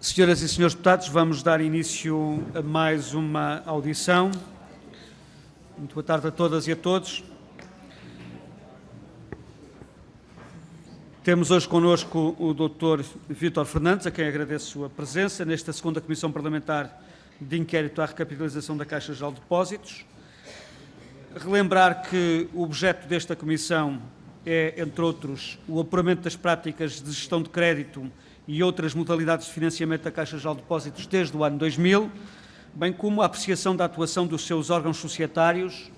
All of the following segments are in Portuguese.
Senhoras e senhores deputados, vamos dar início a mais uma audição. Muito boa tarde a todas e a todos. Temos hoje connosco o Dr. Vítor Fernandes, a quem agradeço a presença nesta segunda Comissão Parlamentar de Inquérito à Recapitalização da Caixa Geral de Depósitos. Relembrar que o objeto desta Comissão é, entre outros, o apuramento das práticas de gestão de crédito e outras modalidades de financiamento da Caixa Geral de Depósitos desde o ano 2000, bem como a apreciação da atuação dos seus órgãos societários,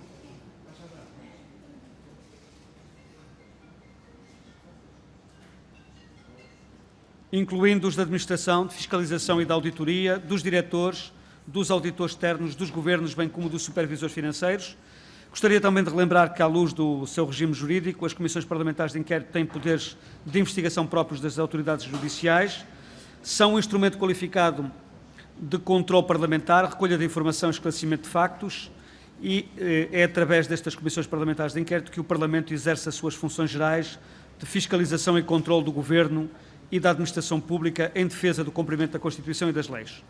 incluindo os da administração, de fiscalização e da auditoria, dos diretores, dos auditores externos, dos governos, bem como dos supervisores financeiros. Gostaria também de relembrar que, à luz do seu regime jurídico, as comissões parlamentares de inquérito têm poderes de investigação próprios das autoridades judiciais, são um instrumento qualificado de controle parlamentar, recolha de informação e esclarecimento de factos, e é através destas comissões parlamentares de inquérito que o Parlamento exerce as suas funções gerais de fiscalização e controle do Governo e da administração pública em defesa do cumprimento da Constituição e das leis.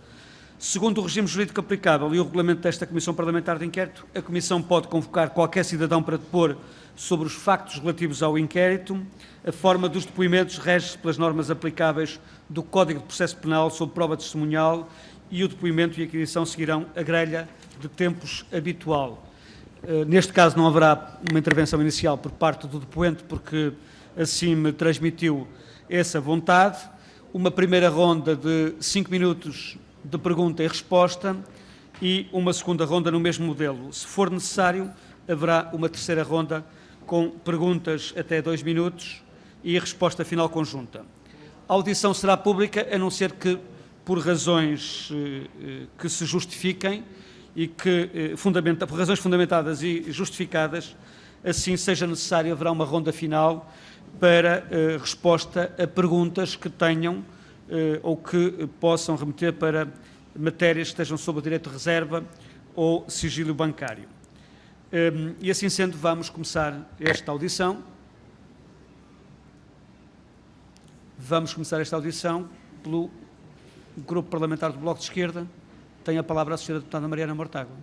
Segundo o regime jurídico aplicável e o regulamento desta Comissão Parlamentar de Inquérito, a Comissão pode convocar qualquer cidadão para depor sobre os factos relativos ao inquérito. A forma dos depoimentos rege-se pelas normas aplicáveis do Código de Processo Penal sob prova testemunhal e o depoimento e a aquisição seguirão a grelha de tempos habitual. Neste caso não haverá uma intervenção inicial por parte do depoente, porque assim me transmitiu essa vontade. Uma primeira ronda de 5 minutos de pergunta e resposta e uma segunda ronda no mesmo modelo. Se for necessário, haverá uma terceira ronda com perguntas até 2 minutos e a resposta final conjunta. A audição será pública, a não ser que, por razões que se justifiquem e que, por razões fundamentadas e justificadas, assim seja necessário, haverá uma ronda final para resposta a perguntas que tenham ou que possam remeter para matérias que estejam sob o direito de reserva ou sigilo bancário. E assim sendo, vamos começar esta audição. Vamos começar esta audição pelo Grupo Parlamentar do Bloco de Esquerda. Tem a palavra a Sra. Deputada Mariana Mortágua.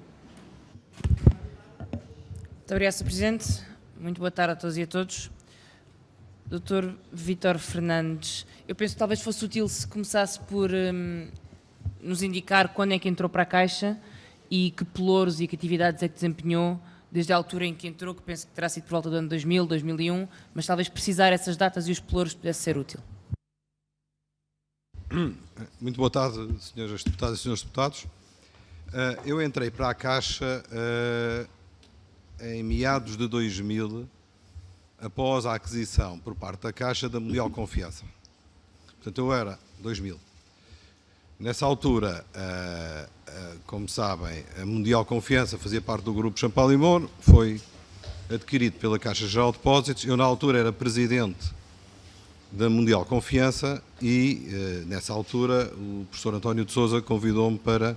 Muito obrigada, Sr. Presidente. Muito boa tarde a todos e a todos. Dr. Vítor Fernandes, eu penso que talvez fosse útil se começasse por nos indicar quando é que entrou para a Caixa e que pelouros e que atividades é que desempenhou desde a altura em que entrou, que penso que terá sido por volta do ano 2000, 2001, mas talvez precisar essas datas e os pelouros pudesse ser útil. Muito boa tarde, senhoras deputadas e senhores deputados. Eu entrei para a Caixa em meados de 2000, após a aquisição por parte da Caixa da Mundial Confiança. Portanto, eu era 2000. Nessa altura, como sabem, a Mundial Confiança fazia parte do grupo Champalimau, foi adquirido pela Caixa Geral de Depósitos. Eu, na altura, era presidente da Mundial Confiança e, nessa altura, o professor António de Sousa convidou-me para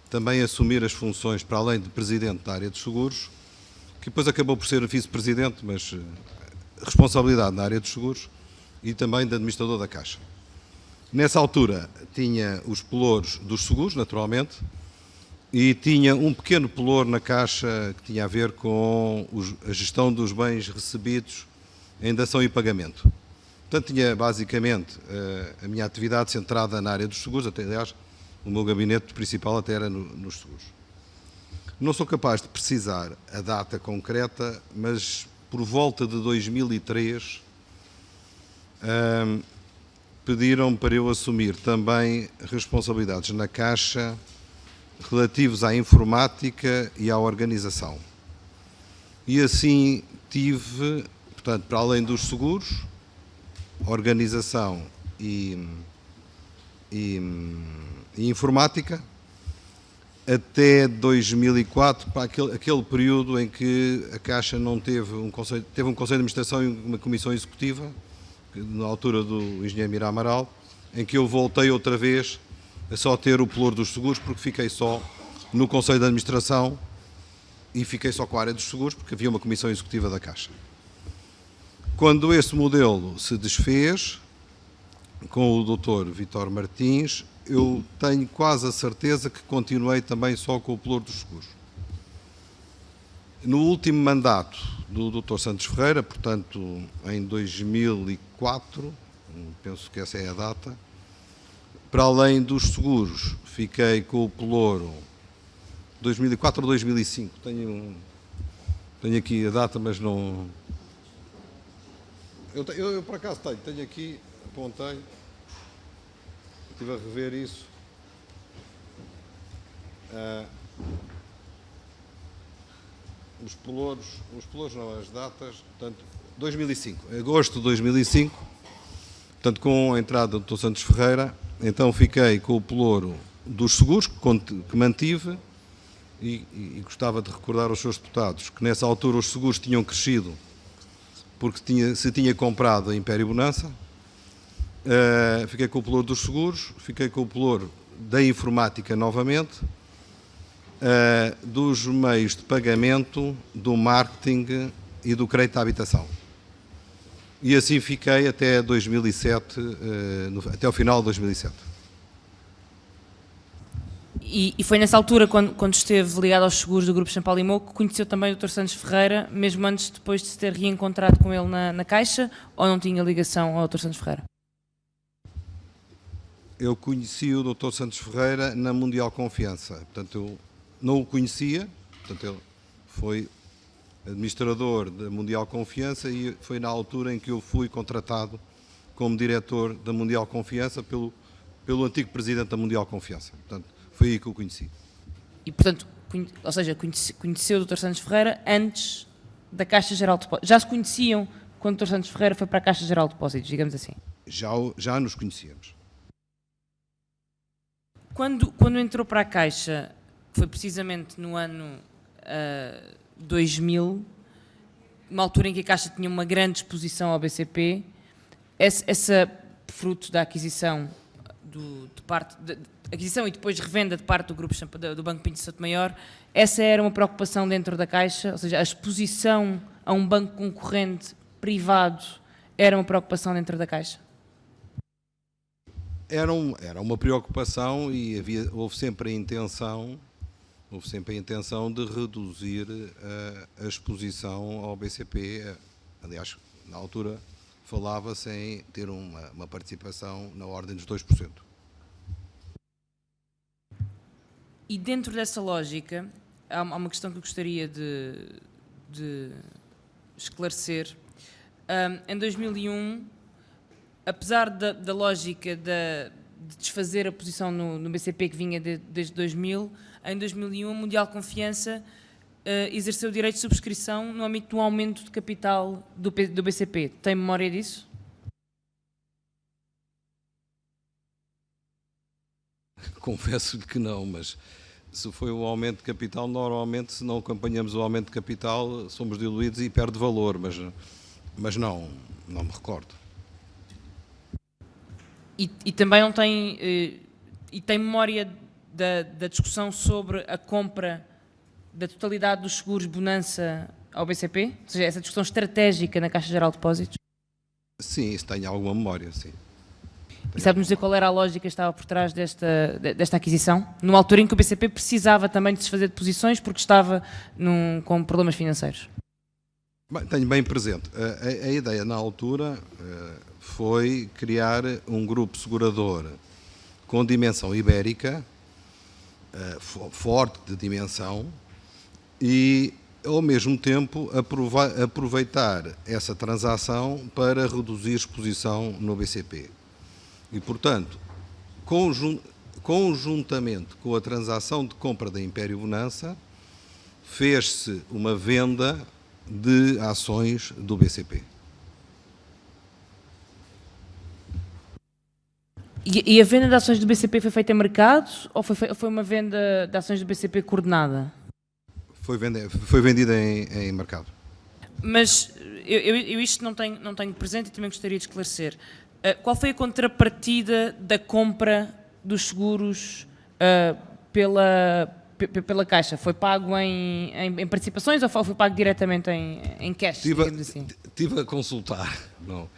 também assumir as funções, para além de presidente da área dos seguros, que depois acabou por ser vice-presidente, mas responsabilidade na área dos seguros e também de administrador da Caixa. Nessa altura tinha os pelouros dos seguros, naturalmente, e tinha um pequeno pelouro na Caixa que tinha a ver com a gestão dos bens recebidos em dação e pagamento. Portanto, tinha basicamente a minha atividade centrada na área dos seguros, até aliás, o meu gabinete principal até era nos seguros. Não sou capaz de precisar a data concreta, mas por volta de 2003 pediram para eu assumir também responsabilidades na Caixa relativos à informática e à organização. E assim tive, portanto, para além dos seguros, organização e informática, até 2004, para aquele período em que a Caixa não teve um conselho de administração e uma comissão executiva, na altura do engenheiro Mira Amaral, em que eu voltei outra vez a só ter o pelouro dos seguros, porque fiquei só no conselho de administração e fiquei só com a área dos seguros, porque havia uma comissão executiva da Caixa. Quando esse modelo se desfez, com o Dr. Vítor Martins, eu tenho quase a certeza que continuei também só com o pelouro dos seguros. No último mandato do Dr. Santos Ferreira, portanto em 2004, penso que essa é a data, para além dos seguros, fiquei com o pelouro 2004 ou 2005. Tenho aqui a data, mas não... Eu por acaso tenho aqui, apontei, estive a rever isso. Os pelouros não, as datas, portanto, 2005, agosto de 2005, portanto, com a entrada do Dr. Santos Ferreira, então fiquei com o pelouro dos seguros, que mantive, e gostava de recordar aos seus deputados que nessa altura os seguros tinham crescido porque se tinha comprado a Império Bonança. Fiquei com o pelouro dos seguros, fiquei com o pelouro da informática novamente, dos meios de pagamento, do marketing e do crédito à habitação. E assim fiquei até 2007, até o final de 2007. E foi nessa altura, quando esteve ligado aos seguros do Grupo Champalimau, que conheceu também o Dr. Santos Ferreira, mesmo antes, depois de se ter reencontrado com ele na Caixa, ou não tinha ligação ao Dr. Santos Ferreira? Eu conheci o Dr. Santos Ferreira na Mundial Confiança. Portanto, eu não o conhecia, portanto, ele foi administrador da Mundial Confiança e foi na altura em que eu fui contratado como diretor da Mundial Confiança pelo antigo presidente da Mundial Confiança. Portanto, foi aí que o conheci. E, portanto, ou seja, conheceu o Dr. Santos Ferreira antes da Caixa Geral de Depósitos. Já se conheciam quando o Dr. Santos Ferreira foi para a Caixa Geral de Depósitos, digamos assim? Já nos conhecíamos. Quando entrou para a Caixa, foi precisamente no ano 2000, uma altura em que a Caixa tinha uma grande exposição ao BCP, essa fruto da aquisição aquisição e depois revenda de parte do grupo do Banco Pinto Souto Maior, essa era uma preocupação dentro da Caixa, ou seja, a exposição a um banco concorrente privado era uma preocupação dentro da Caixa? Era uma preocupação e houve sempre a intenção de reduzir a exposição ao BCP. Aliás, na altura falava-se em ter uma participação na ordem dos 2%. E dentro dessa lógica, há uma questão que eu gostaria de esclarecer. Em 2001, apesar da lógica de desfazer a posição no BCP que vinha desde 2000, em 2001 a Mundial Confiança exerceu o direito de subscrição no âmbito do aumento de capital do BCP. Tem memória disso? Confesso-lhe que não, mas se foi o aumento de capital, normalmente se não acompanhamos o aumento de capital somos diluídos e perde valor, mas não me recordo. E também não tem, e tem memória da discussão sobre a compra da totalidade dos seguros Bonança ao BCP? Ou seja, essa discussão estratégica na Caixa Geral de Depósitos? Sim, isso tem alguma memória, sim. E sabe-nos dizer qual era a lógica que estava por trás desta aquisição? Numa altura em que o BCP precisava também de se desfazer de posições porque estava com problemas financeiros. Bem, tenho bem presente. A ideia na altura foi criar um grupo segurador com dimensão ibérica, forte de dimensão, e ao mesmo tempo aproveitar essa transação para reduzir exposição no BCP. E, portanto, conjuntamente com a transação de compra da Império Bonança, fez-se uma venda de ações do BCP. E a venda de ações do BCP foi feita em mercado ou foi uma venda de ações do BCP coordenada? Foi vendida em mercado. Mas eu isto não tenho presente e também gostaria de esclarecer. Qual foi a contrapartida da compra dos seguros pela Caixa? Foi pago em participações ou foi pago diretamente em cash? Estive a consultar. Não.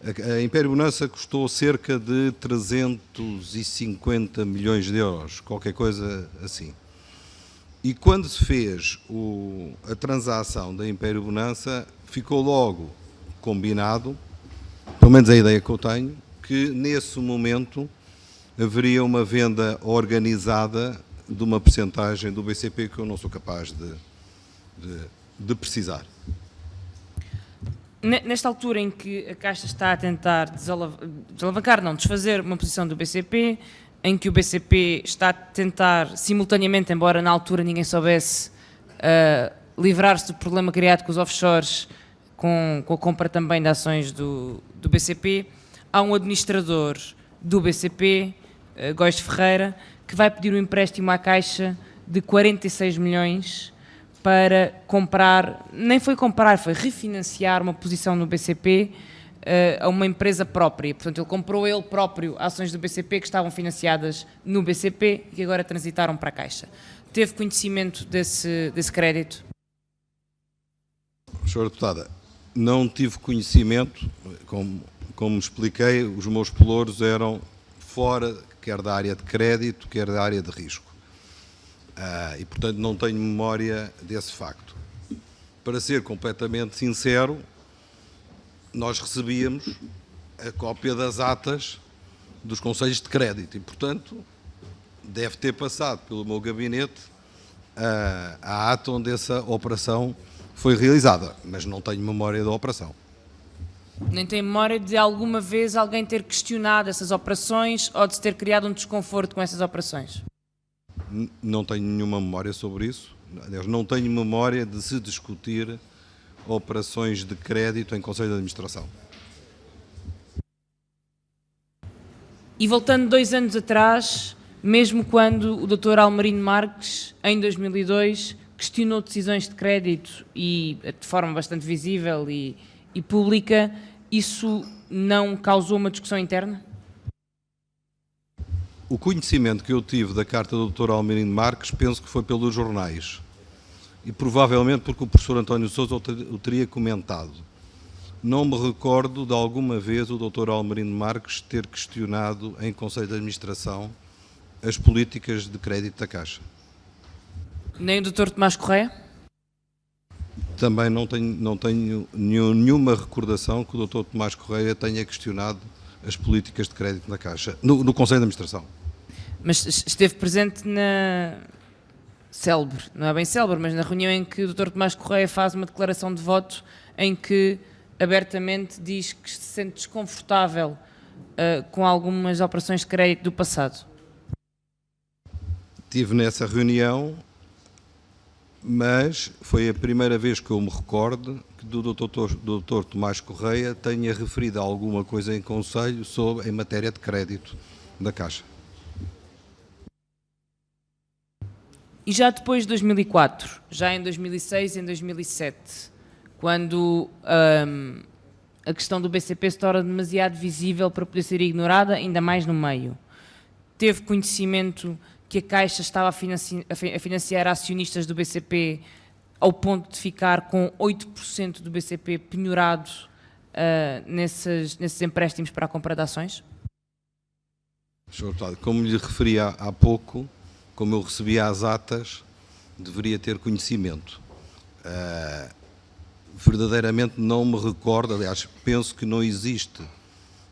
A Império Bonança custou cerca de 350 milhões de euros, qualquer coisa assim. E quando se fez a transação da Império Bonança, ficou logo combinado, pelo menos a ideia que eu tenho, que nesse momento haveria uma venda organizada de uma percentagem do BCP que eu não sou capaz de precisar. Nesta altura em que a Caixa está a tentar desfazer uma posição do BCP, em que o BCP está a tentar, simultaneamente, embora na altura ninguém soubesse, livrar-se do problema criado com os offshores, com a compra também de ações do BCP, há um administrador do BCP, Góis de Ferreira, que vai pedir um empréstimo à Caixa de 46 milhões para comprar, nem foi comprar, foi refinanciar uma posição no BCP a uma empresa própria. Portanto, ele comprou ele próprio ações do BCP que estavam financiadas no BCP e que agora transitaram para a Caixa. Teve conhecimento desse crédito? Senhora Deputada, não tive conhecimento, como expliquei, os meus pelouros eram fora, quer da área de crédito, quer da área de risco. E, portanto, não tenho memória desse facto. Para ser completamente sincero, nós recebíamos a cópia das atas dos conselhos de crédito e, portanto, deve ter passado pelo meu gabinete a ata onde essa operação foi realizada, mas não tenho memória da operação. Nem tem memória de alguma vez alguém ter questionado essas operações ou de se ter criado um desconforto com essas operações? Não tenho nenhuma memória sobre isso. Aliás, não tenho memória de se discutir operações de crédito em Conselho de Administração. E voltando 2 anos atrás, mesmo quando o Dr. Almerino Marques, em 2002, questionou decisões de crédito e de forma bastante visível e pública, isso não causou uma discussão interna? O conhecimento que eu tive da carta do Dr. Almerino Marques penso que foi pelos jornais e provavelmente porque o professor António Sousa o teria comentado. Não me recordo de alguma vez o Dr. Almerino Marques ter questionado em Conselho de Administração as políticas de crédito da Caixa. Nem o Dr. Tomás Correia? Também não tenho nenhuma recordação que o Dr. Tomás Correia tenha questionado as políticas de crédito na Caixa, no Conselho de Administração. Mas esteve presente na célebre, não é bem célebre, mas na reunião em que o Dr. Tomás Correia faz uma declaração de voto em que abertamente diz que se sente desconfortável com algumas operações de crédito do passado. Estive nessa reunião, mas foi a primeira vez que eu me recordo que do Dr. Tomás Correia tenha referido alguma coisa em Conselho em matéria de crédito da Caixa. E já depois de 2004, já em 2006 e em 2007, quando a questão do BCP se torna demasiado visível para poder ser ignorada, ainda mais no meio, teve conhecimento que a Caixa estava a financiar acionistas do BCP ao ponto de ficar com 8% do BCP penhorado nesses empréstimos para a compra de ações? Sr. Deputado, como lhe referi há pouco, como eu recebia as atas, deveria ter conhecimento. Verdadeiramente não me recordo, aliás, penso que não existe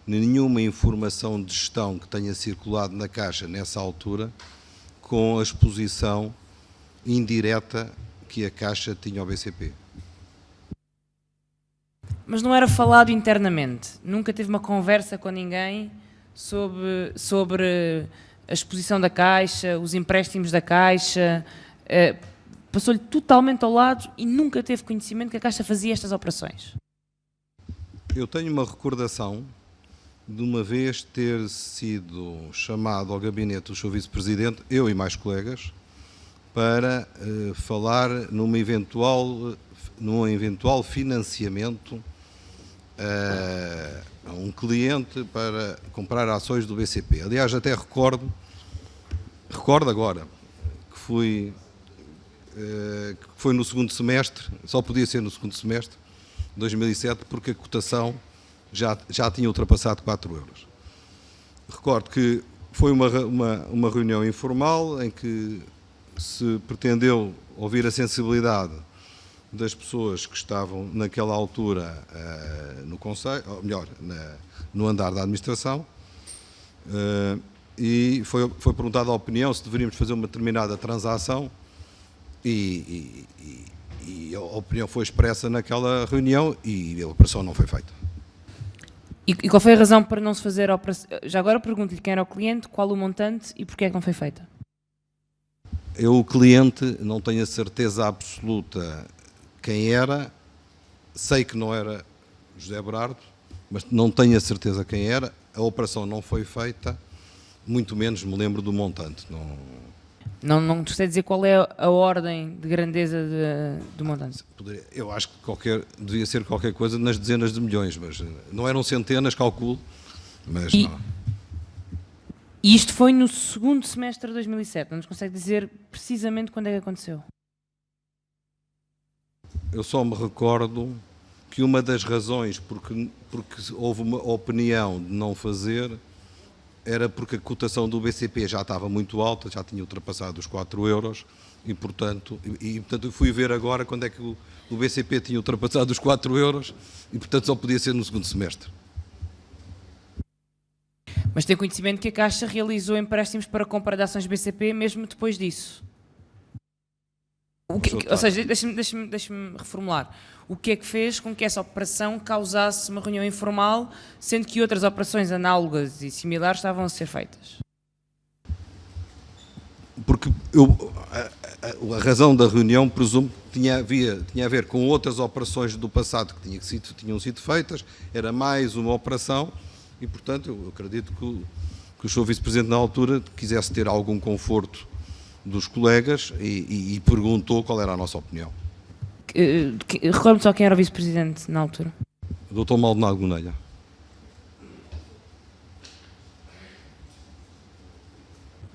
nenhuma informação de gestão que tenha circulado na Caixa nessa altura com a exposição indireta que a Caixa tinha ao BCP. Mas não era falado internamente? Nunca teve uma conversa com ninguém sobre a exposição da Caixa, os empréstimos da Caixa? Passou-lhe totalmente ao lado e nunca teve conhecimento que a Caixa fazia estas operações? Eu tenho uma recordação de uma vez ter sido chamado ao gabinete do seu vice-presidente, eu e mais colegas, para falar num eventual financiamento a um cliente para comprar ações do BCP. Aliás, até recordo agora, que foi no segundo semestre, só podia ser no segundo semestre de 2007, porque a cotação já tinha ultrapassado 4 euros. Recordo que foi uma reunião informal em que se pretendeu ouvir a sensibilidade das pessoas que estavam naquela altura no Conselho, ou melhor, no andar da administração, e foi perguntada a opinião se deveríamos fazer uma determinada transação e a opinião foi expressa naquela reunião e a operação não foi feita. E qual foi a razão para não se fazer a operação? Já agora pergunto-lhe quem era o cliente, qual o montante e porquê é que não foi feita? Eu, o cliente, não tenho a certeza absoluta quem era, sei que não era José Berardo, mas não tenho a certeza quem era, a operação não foi feita, muito menos me lembro do montante. Não sei dizer qual é a ordem de grandeza do montante. Eu acho que devia ser qualquer coisa nas dezenas de milhões, mas não eram centenas, calculo, mas não. E isto foi no segundo semestre de 2007, não nos consegue dizer precisamente quando é que aconteceu? Eu só me recordo que uma das razões porque houve uma opinião de não fazer era porque a cotação do BCP já estava muito alta, já tinha ultrapassado os 4 euros e, portanto, fui ver agora quando é que o BCP tinha ultrapassado os 4 euros e, portanto, só podia ser no segundo semestre. Mas tem conhecimento que a Caixa realizou empréstimos para compra de ações BCP mesmo depois disso? Ou seja, deixe-me reformular. O que é que fez com que essa operação causasse uma reunião informal, sendo que outras operações análogas e similares estavam a ser feitas? Porque a razão da reunião, presumo, tinha a ver com outras operações do passado que tinham sido feitas, era mais uma operação e, portanto, eu acredito que o Sr. Vice-Presidente, na altura, quisesse ter algum conforto dos colegas e perguntou qual era a nossa opinião. Recordo-me só quem era o Vice-Presidente na altura. O Dr. Maldonado Gonelha.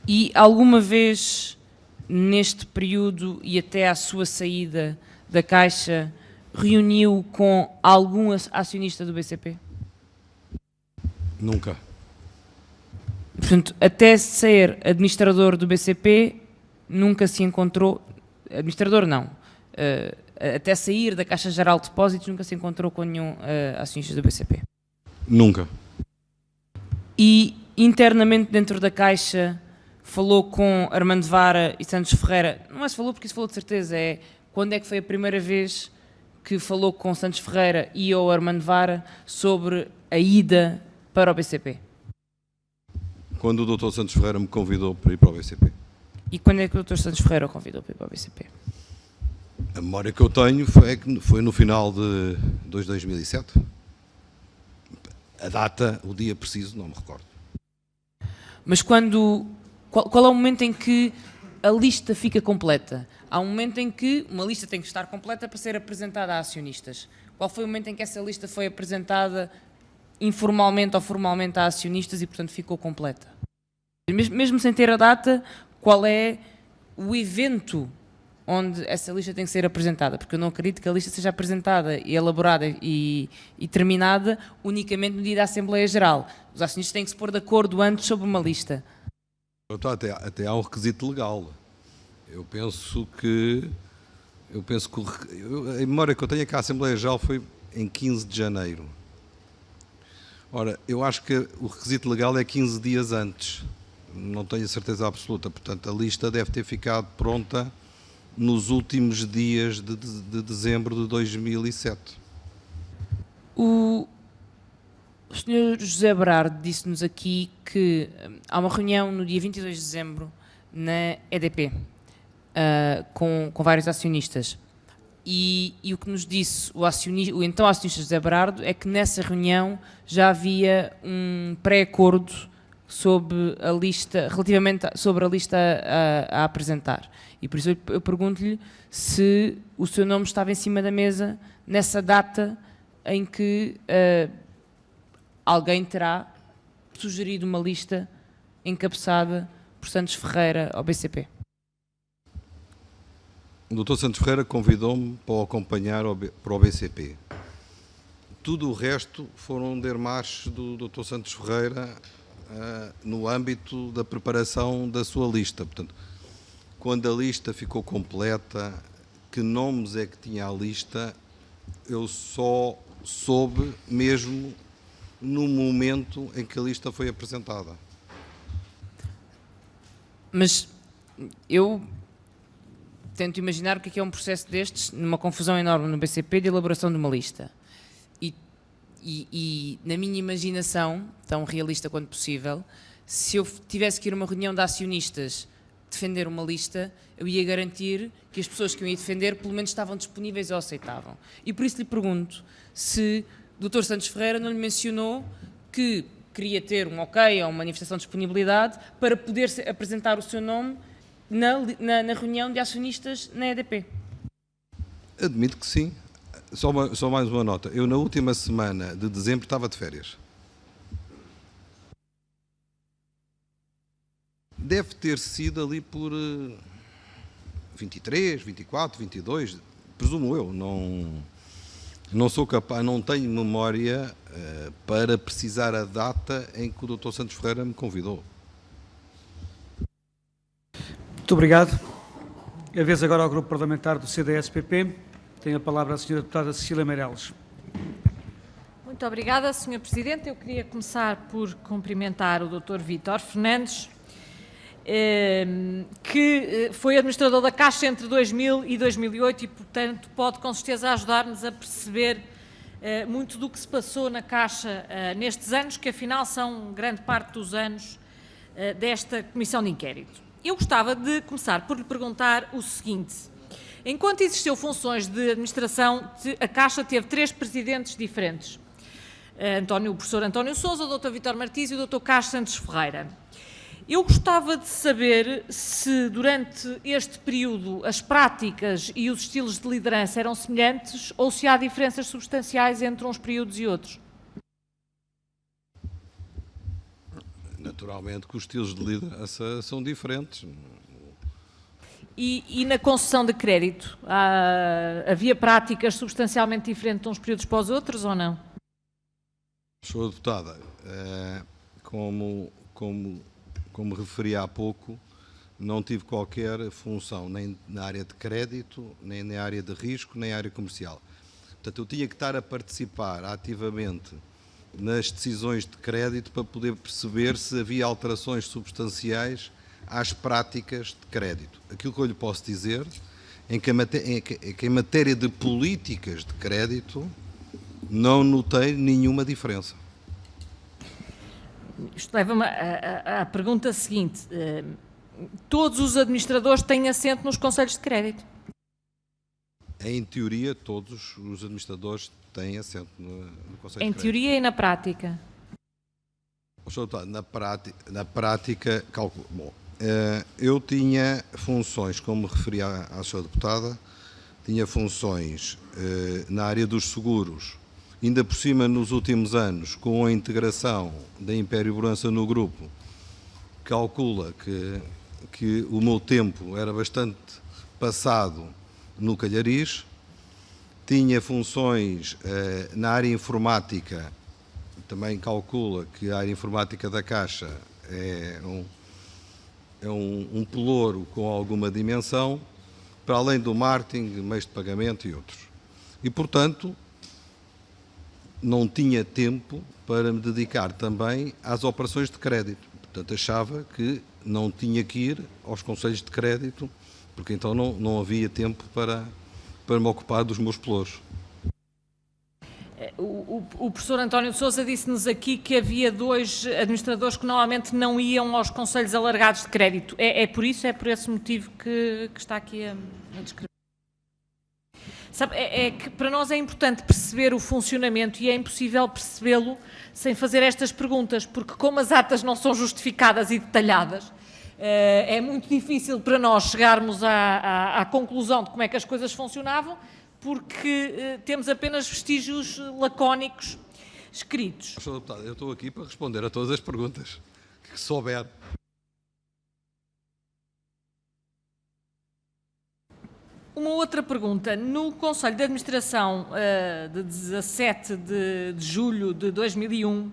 E alguma vez neste período e até à sua saída da Caixa reuniu com algum acionista do BCP? Nunca. Portanto, até ser administrador do BCP, nunca se encontrou, administrador não, até sair da Caixa Geral de Depósitos, nunca se encontrou com nenhum acionista do BCP? Nunca. E internamente dentro da Caixa falou com Armando Vara e Santos Ferreira? Não é se falou porque isso falou de certeza, é quando é que foi a primeira vez que falou com Santos Ferreira e ou Armando Vara sobre a ida para o BCP? Quando o Dr. Santos Ferreira me convidou para ir para o BCP. E quando é que o Dr. Santos Ferreira o convidou para ir para o BCP? A memória que eu tenho foi no final de 2007. A data, o dia preciso, não me recordo. Mas qual é o momento em que a lista fica completa? Há um momento em que uma lista tem que estar completa para ser apresentada a acionistas. Qual foi o momento em que essa lista foi apresentada informalmente ou formalmente a acionistas e, portanto, ficou completa? Mesmo sem ter a data, qual é o evento onde essa lista tem que ser apresentada? Porque eu não acredito que a lista seja apresentada e elaborada e terminada unicamente no dia da Assembleia Geral. Os acionistas têm que se pôr de acordo antes sobre uma lista. Até há um requisito legal. Eu penso que a memória que eu tenho é que a Assembleia Geral foi em 15 de janeiro. Ora, eu acho que o requisito legal é 15 dias antes. Não tenho a certeza absoluta. Portanto, a lista deve ter ficado pronta nos últimos dias de dezembro de 2007. O Sr. José Berardo disse-nos aqui que há uma reunião no dia 22 de dezembro na EDP, com vários acionistas. E o que nos disse o então acionista José Berardo é que nessa reunião já havia um pré-acordo sobre a lista a apresentar. E por isso eu pergunto-lhe se o seu nome estava em cima da mesa nessa data em que alguém terá sugerido uma lista encabeçada por Santos Ferreira ao BCP. O Dr. Santos Ferreira convidou-me para o acompanhar para o BCP. Tudo o resto foram dermarches do Dr. Santos Ferreira no âmbito da preparação da sua lista. Portanto, quando a lista ficou completa, que nomes é que tinha a lista, eu só soube mesmo no momento em que a lista foi apresentada. Mas eu tento imaginar o que é um processo destes, numa confusão enorme no BCP de elaboração de uma lista. E na minha imaginação, tão realista quanto possível, se eu tivesse que ir a uma reunião de acionistas defender uma lista, eu ia garantir que as pessoas que eu ia defender pelo menos estavam disponíveis ou aceitavam. E por isso lhe pergunto se o Dr. Santos Ferreira não lhe mencionou que queria ter um ok ou uma manifestação de disponibilidade para poder apresentar o seu nome na reunião de acionistas na EDP. Admito que sim. Só mais uma nota. Eu, na última semana de dezembro, estava de férias. Deve ter sido ali por 23, 24, 22, presumo eu. Não sou capaz, não tenho memória para precisar a data em que o Dr. Santos Ferreira me convidou. Muito obrigado. A vez agora ao Grupo Parlamentar do CDS-PP. Tem a palavra a Sra. Deputada Cecília Meireles. Muito obrigada, Sr. Presidente. Eu queria começar por cumprimentar o Dr. Vítor Fernandes, que foi administrador da Caixa entre 2000 e 2008 e, portanto, pode com certeza ajudar-nos a perceber muito do que se passou na Caixa nestes anos, que afinal são grande parte dos anos desta Comissão de Inquérito. Eu gostava de começar por lhe perguntar o seguinte. Enquanto existiu funções de administração, a Caixa teve 3 presidentes diferentes. O professor António Sousa, o Dr. Vítor Martins e o Dr. Carlos Santos Ferreira. Eu gostava de saber se, durante este período, as práticas e os estilos de liderança eram semelhantes ou se há diferenças substanciais entre uns períodos e outros. Naturalmente que os estilos de liderança são diferentes. E na concessão de crédito, havia práticas substancialmente diferentes de uns períodos para os outros ou não? Sra. Deputada, como referi há pouco, não tive qualquer função nem na área de crédito, nem na área de risco, nem na área comercial. Portanto, eu tinha que estar a participar ativamente nas decisões de crédito para poder perceber se havia alterações substanciais às práticas de crédito. Aquilo que eu lhe posso dizer é que em matéria de políticas de crédito não notei nenhuma diferença. Isto leva-me à pergunta seguinte. Todos os administradores têm assento nos conselhos de crédito? Em teoria, todos os administradores têm assento no conselho de crédito. Em teoria e na prática? Na prática, calculo. Bom, eu tinha funções, como referi à Sra. Deputada, tinha funções na área dos seguros, ainda por cima nos últimos anos, com a integração da Império Brança no grupo, calcula que o meu tempo era bastante passado no Calhariz. Tinha funções na área informática, também calcula que a área informática da Caixa é um pelouro com alguma dimensão, para além do marketing, meios de pagamento e outros. E, portanto, não tinha tempo para me dedicar também às operações de crédito. Portanto, achava que não tinha que ir aos conselhos de crédito, porque então não havia tempo para me ocupar dos meus pelouros. O professor António Sousa disse-nos aqui que havia 2 administradores que normalmente não iam aos conselhos alargados de crédito. É por isso, é por esse motivo que está aqui a descrever? Sabe, é que para nós é importante perceber o funcionamento e é impossível percebê-lo sem fazer estas perguntas, porque como as atas não são justificadas e detalhadas, é muito difícil para nós chegarmos à conclusão de como é que as coisas funcionavam, porque temos apenas vestígios lacónicos escritos. Sr. Deputado, eu estou aqui para responder a todas as perguntas que souber. Uma outra outra pergunta. No Conselho de Administração de 17 de julho de 2001,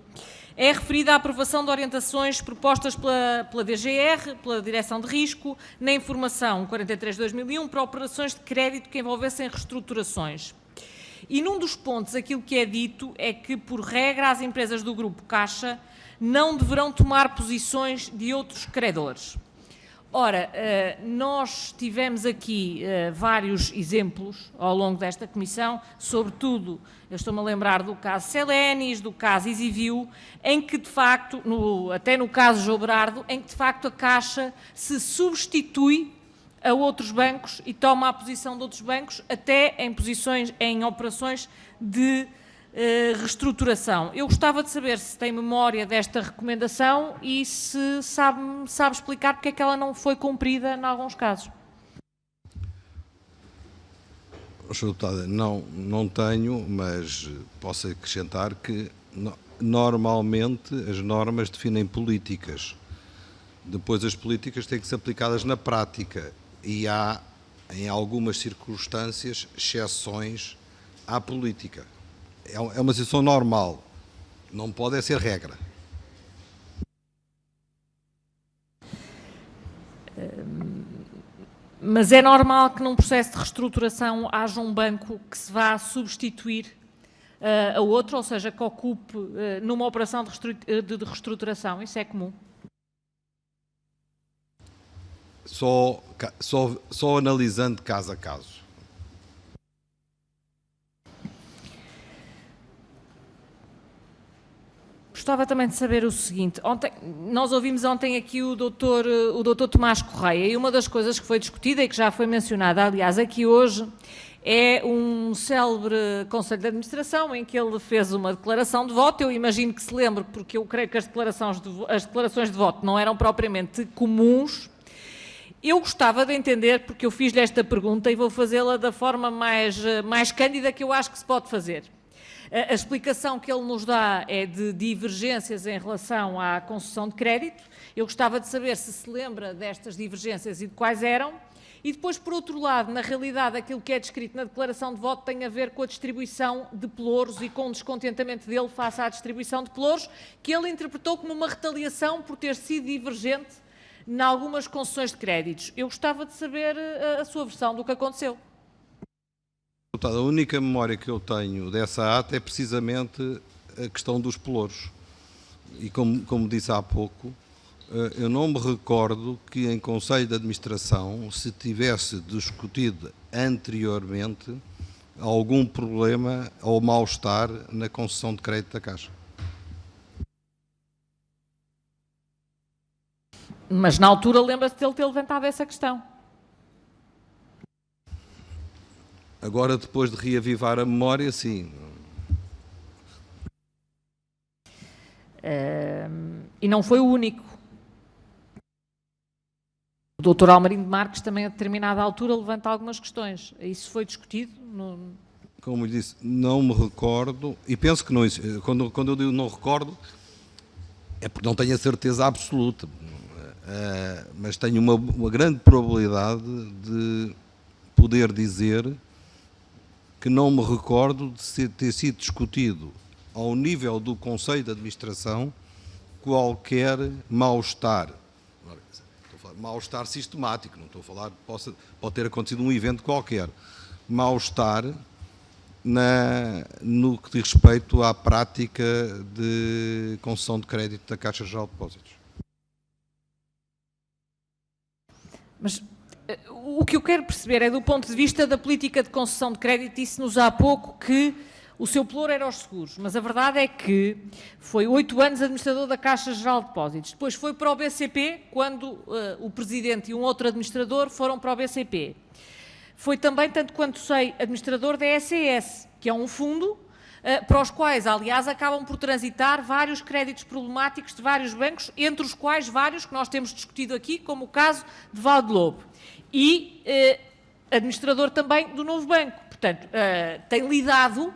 é referida a aprovação de orientações propostas pela DGR, pela Direção de Risco, na Informação 43/2001, para operações de crédito que envolvessem reestruturações. E num dos pontos, aquilo que é dito é que, por regra, as empresas do Grupo Caixa não deverão tomar posições de outros credores. Ora, nós tivemos aqui vários exemplos ao longo desta comissão, sobretudo, eu estou-me a lembrar do caso Selenis, do caso Easiview, em que, de facto, até no caso João Berardo, em que, de facto, a Caixa se substitui a outros bancos e toma a posição de outros bancos, até em operações de reestruturação. Eu gostava de saber se tem memória desta recomendação e se sabe explicar porque é que ela não foi cumprida em alguns casos. Sr. Deputada, não tenho, mas posso acrescentar que normalmente as normas definem políticas. Depois as políticas têm que ser aplicadas na prática e há, em algumas circunstâncias, exceções à política. É uma situação normal, não pode ser regra. Mas é normal que num processo de reestruturação haja um banco que se vá substituir a outro, ou seja, que ocupe numa operação de reestruturação. Isso é comum. Só analisando caso a caso. Gostava também de saber o seguinte, nós ouvimos ontem aqui o doutor Tomás Correia e uma das coisas que foi discutida e que já foi mencionada, aliás, aqui hoje, é um célebre Conselho de Administração em que ele fez uma declaração de voto. Eu imagino que se lembre, porque eu creio que as declarações de voto não eram propriamente comuns. Eu gostava de entender, porque eu fiz-lhe esta pergunta e vou fazê-la da forma mais cândida que eu acho que se pode fazer. A explicação que ele nos dá é de divergências em relação à concessão de crédito. Eu gostava de saber se lembra destas divergências e de quais eram. E depois, por outro lado, na realidade, aquilo que é descrito na declaração de voto tem a ver com a distribuição de pelouros e com o descontentamento dele face à distribuição de pelouros, que ele interpretou como uma retaliação por ter sido divergente em algumas concessões de créditos. Eu gostava de saber a sua versão do que aconteceu. A única memória que eu tenho dessa ata é precisamente a questão dos pelouros. E como disse há pouco, eu não me recordo que em Conselho de Administração se tivesse discutido anteriormente algum problema ou mal-estar na concessão de crédito da Caixa. Mas na altura lembra-se de ele ter levantado essa questão. Agora, depois de reavivar a memória, sim. E não foi o único. O Dr. Almarindo Marques também, a determinada altura, levanta algumas questões. Isso foi discutido? Como lhe disse, não me recordo, e penso que não. Quando eu digo não recordo, é porque não tenho a certeza absoluta. Mas tenho uma grande probabilidade de poder dizer que não me recordo de ter sido discutido ao nível do Conselho de Administração qualquer mal-estar. Mal-estar sistemático, não estou a falar, pode ter acontecido um evento qualquer. Mal-estar no que diz respeito à prática de concessão de crédito da Caixa Geral de Depósitos. Mas o que eu quero perceber é do ponto de vista da política de concessão de crédito. Disse-nos há pouco que o seu pelouro era os seguros, mas a verdade é que foi 8 anos administrador da Caixa Geral de Depósitos. Depois foi para o BCP, quando o Presidente e um outro administrador foram para o BCP. Foi também, tanto quanto sei, administrador da SES, que é um fundo para os quais, aliás, acabam por transitar vários créditos problemáticos de vários bancos, entre os quais vários que nós temos discutido aqui, como o caso de Valdelobo. E administrador também do Novo Banco. Portanto, tem lidado,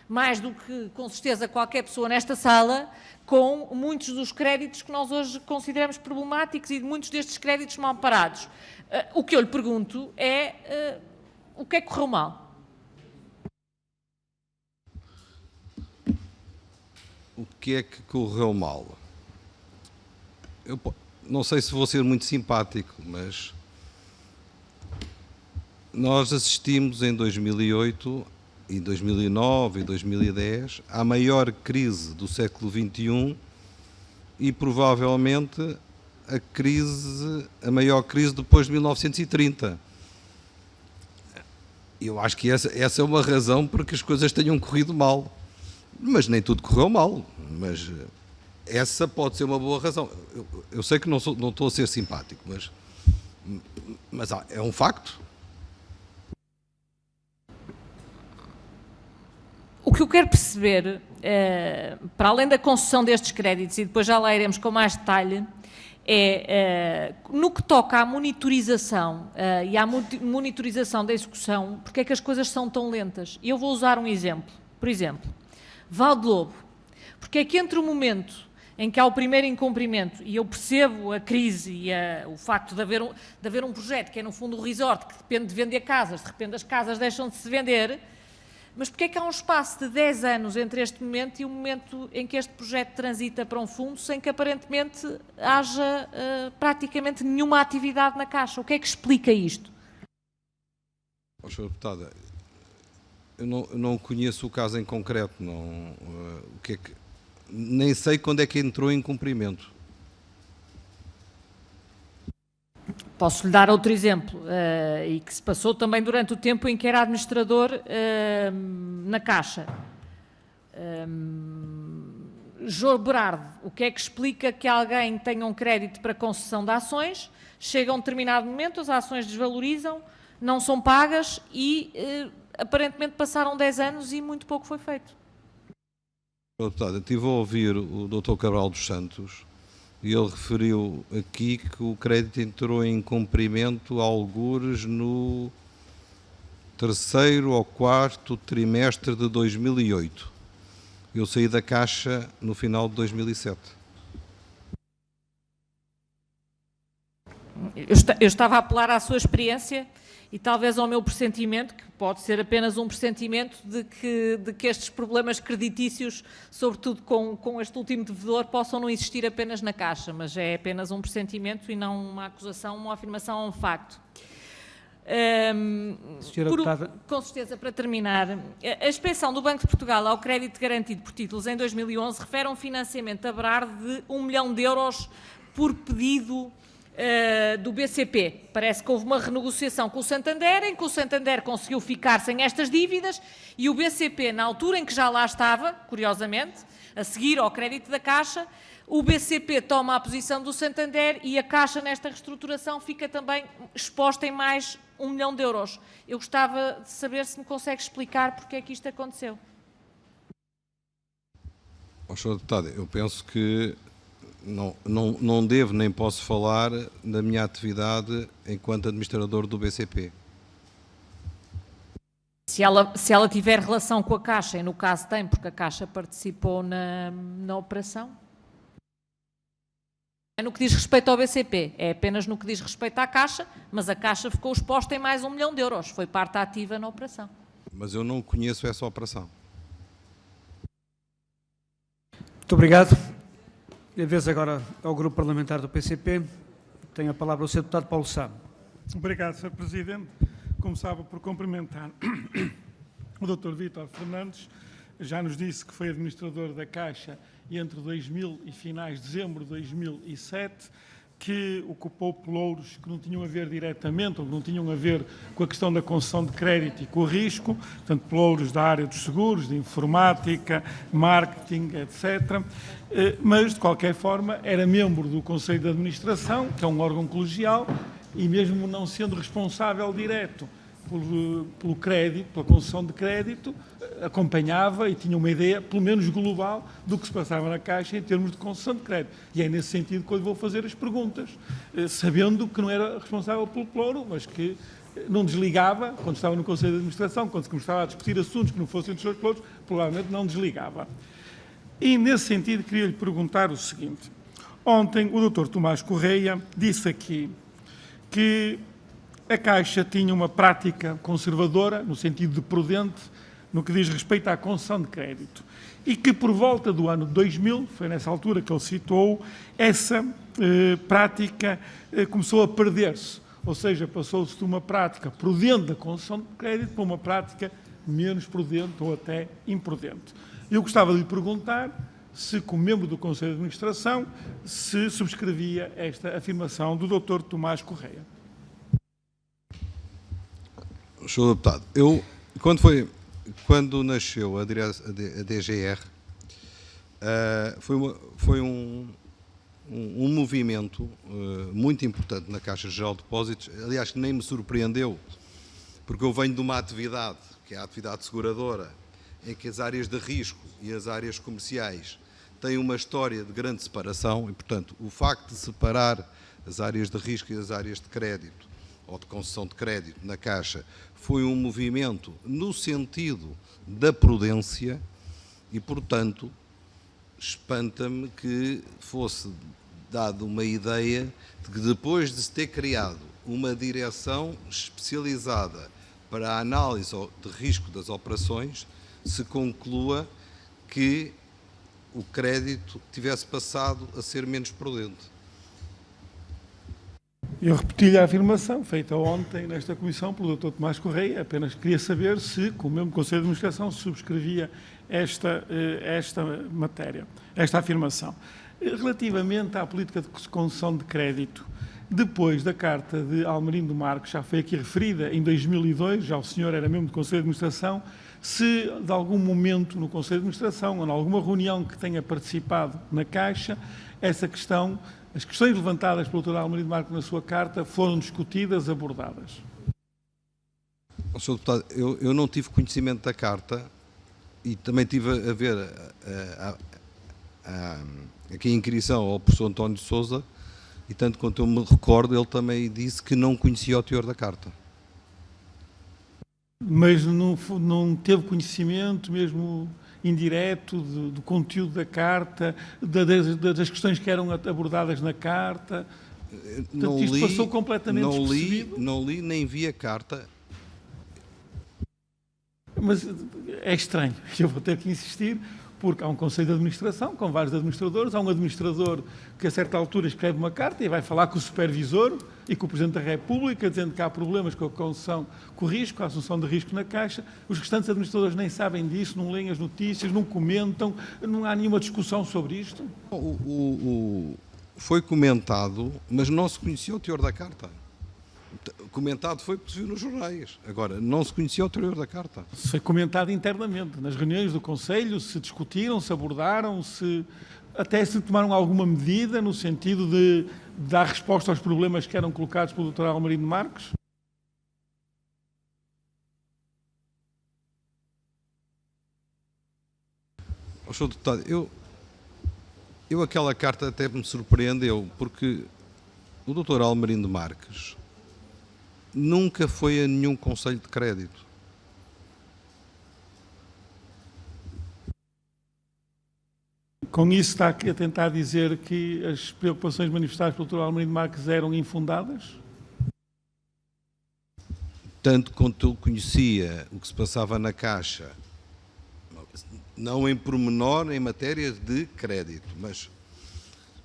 mais do que com certeza qualquer pessoa nesta sala, com muitos dos créditos que nós hoje consideramos problemáticos e de muitos destes créditos mal parados. O que eu lhe pergunto é o que é que correu mal? O que é que correu mal? Eu não sei se vou ser muito simpático, mas nós assistimos em 2008, em 2009 e 2010 à maior crise do século XXI e provavelmente a maior crise depois de 1930. Eu acho que essa é uma razão para que as coisas tenham corrido mal. Mas nem tudo correu mal. Mas essa pode ser uma boa razão. Eu sei que não estou a ser simpático, mas é um facto. O que eu quero perceber, para além da concessão destes créditos, e depois já lá iremos com mais detalhe, no que toca à monitorização e à monitorização da execução, porque é que as coisas são tão lentas? E eu vou usar um exemplo. Por exemplo, Val de Lobo. Porque é que entre o momento em que há o primeiro incumprimento, e eu percebo a crise e o facto de haver um projeto que é no fundo um resort, que depende de vender casas, de repente as casas deixam de se vender, mas porque é que há um espaço de 10 anos entre este momento e o momento em que este projeto transita para um fundo sem que aparentemente haja praticamente nenhuma atividade na Caixa? O que é que explica isto? Sr. Deputada, eu não conheço o caso em concreto, nem sei quando é que entrou em cumprimento. Posso-lhe dar outro exemplo, e que se passou também durante o tempo em que era administrador na Caixa. João Berardo, o que é que explica que alguém tenha um crédito para concessão de ações, chega a um determinado momento, as ações desvalorizam, não são pagas e aparentemente passaram 10 anos e muito pouco foi feito. Deputada, estive a ouvir o Dr. Cabral dos Santos e ele referiu aqui que o crédito entrou em cumprimento algures no 3º ou 4º trimestre de 2008. Eu saí da Caixa no final de 2007. Eu estava a apelar à sua experiência e talvez ao meu pressentimento, que pode ser apenas um pressentimento, de que estes problemas creditícios, sobretudo com este último devedor, possam não existir apenas na Caixa, mas é apenas um pressentimento e não uma acusação, uma afirmação ou um facto. Com certeza, para terminar, a inspeção do Banco de Portugal ao crédito garantido por títulos em 2011 refere a um financiamento a Berardo de 1 milhão de euros por pedido do BCP. Parece que houve uma renegociação com o Santander, em que o Santander conseguiu ficar sem estas dívidas e o BCP, na altura em que já lá estava, curiosamente, a seguir ao crédito da Caixa, o BCP toma a posição do Santander e a Caixa, nesta reestruturação, fica também exposta em mais 1 milhão de euros. Eu gostava de saber se me consegue explicar porque é que isto aconteceu. Sr. Deputado, eu penso que não devo nem posso falar da minha atividade enquanto administrador do BCP. Se ela tiver relação com a Caixa, e no caso tem, porque a Caixa participou na operação, é no que diz respeito ao BCP, é apenas no que diz respeito à Caixa, mas a Caixa ficou exposta em mais 1 milhão de euros, foi parte ativa na operação. Mas eu não conheço essa operação. Muito obrigado. E a vez agora ao Grupo Parlamentar do PCP. Tem a palavra o Sr. Deputado Paulo Sá. Obrigado, Sr. Presidente. Começava por cumprimentar o Dr. Vítor Fernandes. Já nos disse que foi administrador da Caixa entre 2000 e finais de dezembro de 2007, que ocupou pelouros que não tinham a ver diretamente, ou que não tinham a ver com a questão da concessão de crédito e com o risco, portanto, pelouros da área dos seguros, de informática, marketing, etc. Mas, de qualquer forma, era membro do Conselho de Administração, que é um órgão colegial, e mesmo não sendo responsável direto pelo crédito, pela concessão de crédito, acompanhava e tinha uma ideia, pelo menos global, do que se passava na Caixa em termos de concessão de crédito. E é nesse sentido que eu lhe vou fazer as perguntas, sabendo que não era responsável pelo pelouro, mas que não desligava, quando estava no Conselho de Administração, quando se começava a discutir assuntos que não fossem dos seus pelouros, provavelmente não desligava. E, nesse sentido, queria-lhe perguntar o seguinte. Ontem, o Dr. Tomás Correia disse aqui que a Caixa tinha uma prática conservadora, no sentido de prudente, no que diz respeito à concessão de crédito. E que por volta do ano 2000, foi nessa altura que ele citou, essa prática começou a perder-se. Ou seja, passou-se de uma prática prudente da concessão de crédito para uma prática menos prudente ou até imprudente. Eu gostava de lhe perguntar se, como membro do Conselho de Administração, se subscrevia esta afirmação do Dr. Tomás Correia. Senhor Deputado, quando nasceu a DGR, foi um movimento muito importante na Caixa Geral de Depósitos, aliás, que nem me surpreendeu, porque eu venho de uma atividade, que é a atividade seguradora, em que as áreas de risco e as áreas comerciais têm uma história de grande separação e, portanto, o facto de separar as áreas de risco e as áreas de crédito, ou de concessão de crédito na Caixa, foi um movimento no sentido da prudência e, portanto, espanta-me que fosse dada uma ideia de que depois de se ter criado uma direção especializada para a análise de risco das operações, se conclua que o crédito tivesse passado a ser menos prudente. Eu repeti-lhe a afirmação feita ontem nesta comissão pelo Dr. Tomás Correia, apenas queria saber se, como membro do Conselho de Administração, subscrevia esta matéria, esta afirmação. Relativamente à política de concessão de crédito, depois da carta de Almerindo Marques, já foi aqui referida em 2002, já o senhor era membro do Conselho de Administração, se de algum momento no Conselho de Administração ou em alguma reunião que tenha participado na Caixa, essa questão, as questões levantadas pelo Dr. Almerindo Marques na sua carta foram discutidas, abordadas. Sr. Deputado, eu não tive conhecimento da carta e também tive a ver aqui a inquirição ao professor António de Sousa e, tanto quanto eu me recordo, ele também disse que não conhecia o teor da carta. Mas não teve conhecimento, mesmo indireto, do conteúdo da carta, das questões que eram abordadas na carta? Portanto, isto passou completamente despercebido? Não li, nem vi a carta. Mas é estranho, eu vou ter que insistir, porque há um Conselho de Administração com vários administradores, há um administrador que a certa altura escreve uma carta e vai falar com o supervisor e com o Presidente da República, dizendo que há problemas com a concessão, com o risco, a assunção de risco na Caixa. Os restantes administradores nem sabem disso, não leem as notícias, não comentam, não há nenhuma discussão sobre isto. Foi comentado, mas não se conhecia o teor da carta. Comentado foi porque se viu nos jornais. Agora, não se conhecia o teor da carta. Foi comentado internamente. Nas reuniões do Conselho se discutiram, se abordaram, até se tomaram alguma medida no sentido de dar resposta aos problemas que eram colocados pelo Dr. Almerindo Marques? Sr. Deputado, eu aquela carta até me surpreendeu, porque o Dr. Almerindo Marques nunca foi a nenhum conselho de crédito. Com isso está aqui a tentar dizer que as preocupações manifestadas pelo Dr. Almerindo Marques eram infundadas? Tanto quanto eu conhecia o que se passava na Caixa, não em pormenor em matéria de crédito, mas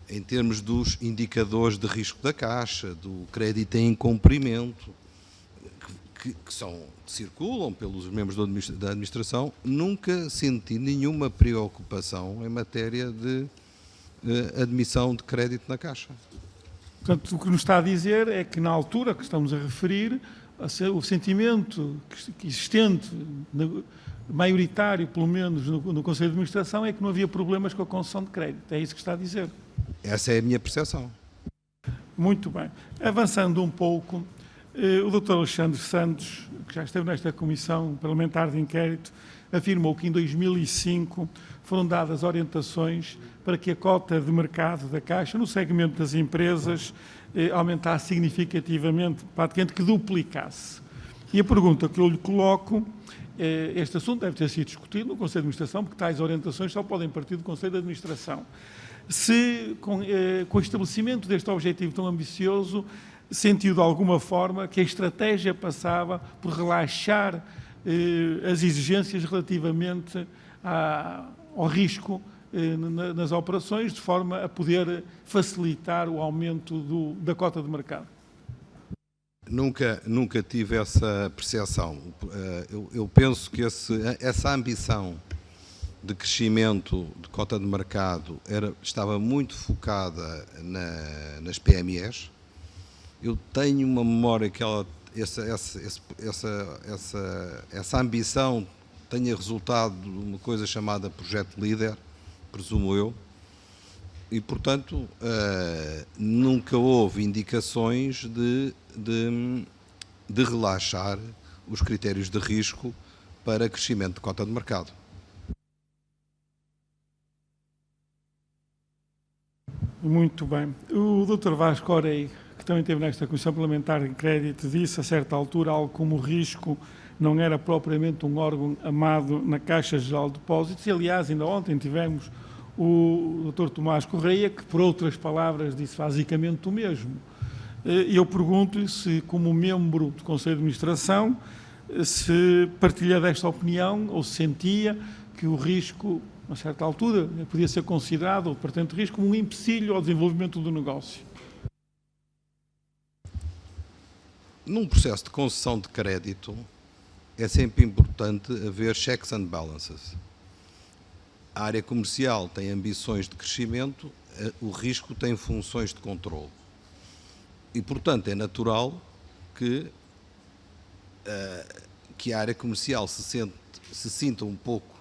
em termos dos indicadores de risco da Caixa, do crédito em incumprimento, que circulam pelos membros da administração, nunca senti nenhuma preocupação em matéria de admissão de crédito na Caixa. Portanto, o que nos está a dizer é que na altura que estamos a referir, o sentimento existente, maioritário pelo menos no Conselho de Administração, é que não havia problemas com a concessão de crédito. É isso que está a dizer. Essa é a minha percepção. Muito bem. Avançando um pouco, o Dr. Alexandre Santos, que já esteve nesta Comissão Parlamentar de Inquérito, afirmou que em 2005 foram dadas orientações para que a cota de mercado da Caixa no segmento das empresas aumentasse significativamente, praticamente que duplicasse. E a pergunta que eu lhe coloco, este assunto deve ter sido discutido no Conselho de Administração, porque tais orientações só podem partir do Conselho de Administração. Se, com o estabelecimento deste objetivo tão ambicioso, sentiu de alguma forma que a estratégia passava por relaxar as exigências relativamente ao risco nas operações, de forma a poder facilitar o aumento da cota de mercado? Nunca tive essa percepção. Eu penso que essa ambição de crescimento de cota de mercado estava muito focada nas PMEs. Eu tenho uma memória que essa ambição tenha resultado de uma coisa chamada Projeto Líder, presumo eu, e, portanto, nunca houve indicações de relaxar os critérios de risco para crescimento de cota de mercado. Muito bem. O Dr. Vasco Orei, que também esteve nesta Comissão Parlamentar de Crédito, disse a certa altura algo como o risco não era propriamente um órgão amado na Caixa Geral de Depósitos, e aliás ainda ontem tivemos o Dr. Tomás Correia, que por outras palavras disse basicamente o mesmo. Eu pergunto-lhe se, como membro do Conselho de Administração, se partilha desta opinião ou se sentia que o risco, a certa altura, podia ser considerado, o Departamento de Risco, como um empecilho ao desenvolvimento do negócio. Num processo de concessão de crédito, é sempre importante haver checks and balances. A área comercial tem ambições de crescimento, o risco tem funções de controle. E, portanto, é natural que a área comercial se sinta um pouco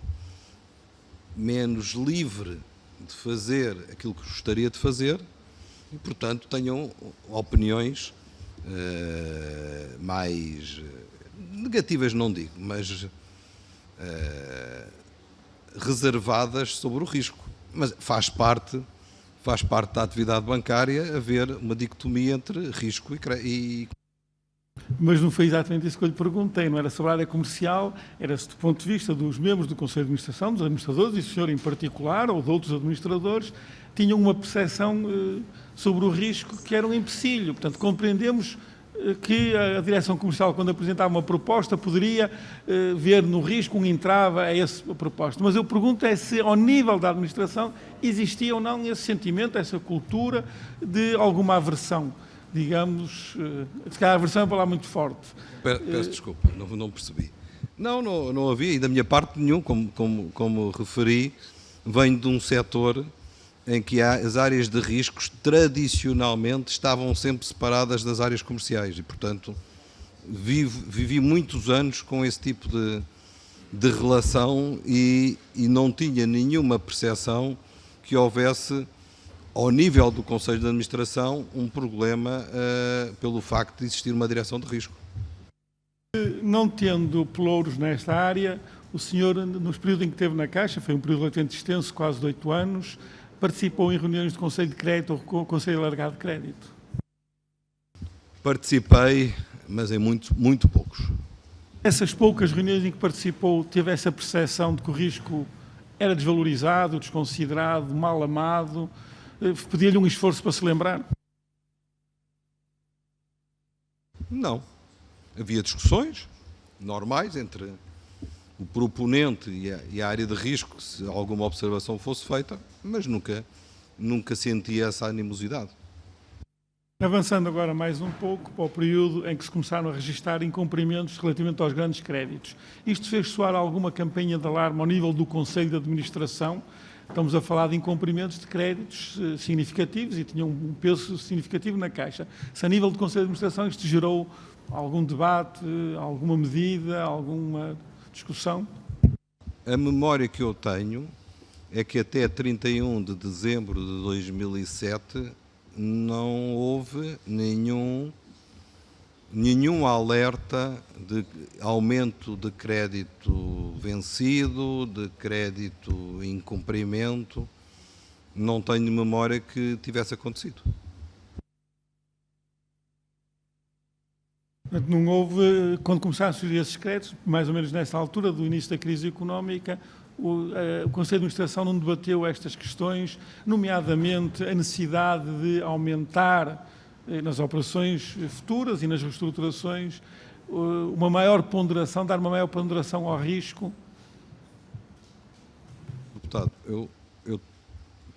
menos livre de fazer aquilo que gostaria de fazer e, portanto, tenham opiniões mais negativas, não digo, mas reservadas sobre o risco. Mas faz parte da atividade bancária haver uma dicotomia entre risco e... Mas não foi exatamente isso que eu lhe perguntei, não era sobre a área comercial, era-se do ponto de vista dos membros do Conselho de Administração, dos administradores, e o senhor em particular, ou de outros administradores, tinham uma percepção sobre o risco que era um empecilho. Portanto, compreendemos que a direção comercial, quando apresentava uma proposta, poderia ver no risco um entrave a essa proposta. Mas eu pergunto é se, ao nível da administração, existia ou não esse sentimento, essa cultura de alguma aversão. Digamos, se calhar a aversão é uma palavra muito forte. Peço desculpa, não percebi. Não havia, e da minha parte nenhum, como referi, venho de um setor em que as áreas de riscos tradicionalmente estavam sempre separadas das áreas comerciais e, portanto, vivi muitos anos com esse tipo de relação e não tinha nenhuma percepção que houvesse, ao nível do Conselho de Administração, um problema pelo facto de existir uma direção de risco. Não tendo pelouros nesta área, o senhor, nos períodos em que esteve na Caixa, foi um período relativamente extenso, quase de 8 anos, participou em reuniões de Conselho de Crédito ou Conselho Alargado de Crédito? Participei, mas em muito poucos. Essas poucas reuniões em que participou, teve essa percepção de que o risco era desvalorizado, desconsiderado, mal amado? Pedia-lhe um esforço para se lembrar? Não. Havia discussões normais entre o proponente e a área de risco, se alguma observação fosse feita, mas nunca senti essa animosidade. Avançando agora mais um pouco para o período em que se começaram a registrar incumprimentos relativamente aos grandes créditos. Isto fez soar alguma campanha de alarme ao nível do Conselho de Administração? Estamos a falar de incumprimentos de créditos significativos e tinham um peso significativo na Caixa. Se a nível do Conselho de Administração isto gerou algum debate, alguma medida, alguma discussão? A memória que eu tenho é que até 31 de dezembro de 2007 não houve nenhum alerta de aumento de crédito vencido, de crédito em incumprimento. Não tenho memória que tivesse acontecido. Não houve, quando começaram a surgir esses créditos, mais ou menos nessa altura do início da crise económica, o Conselho de Administração não debateu estas questões, nomeadamente a necessidade de aumentar nas operações futuras e nas reestruturações, uma maior ponderação, dar uma maior ponderação ao risco? Deputado, eu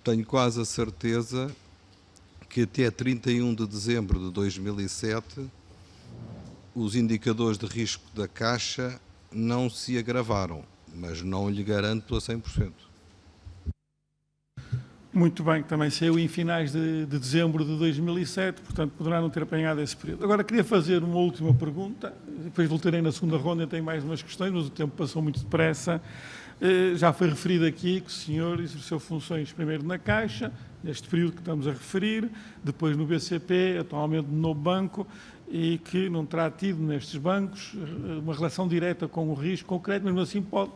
tenho quase a certeza que até 31 de dezembro de 2007 os indicadores de risco da Caixa não se agravaram, mas não lhe garanto pela 100%. Muito bem, também saiu em finais de dezembro de 2007, portanto poderá não ter apanhado esse período. Agora queria fazer uma última pergunta, depois voltarei na segunda ronda, tenho mais umas questões, mas o tempo passou muito depressa. Já foi referido aqui que o senhor exerceu funções primeiro na Caixa, neste período que estamos a referir, depois no BCP, atualmente no Novo Banco, e que não terá tido nestes bancos uma relação direta com o risco, com o crédito, mesmo assim pode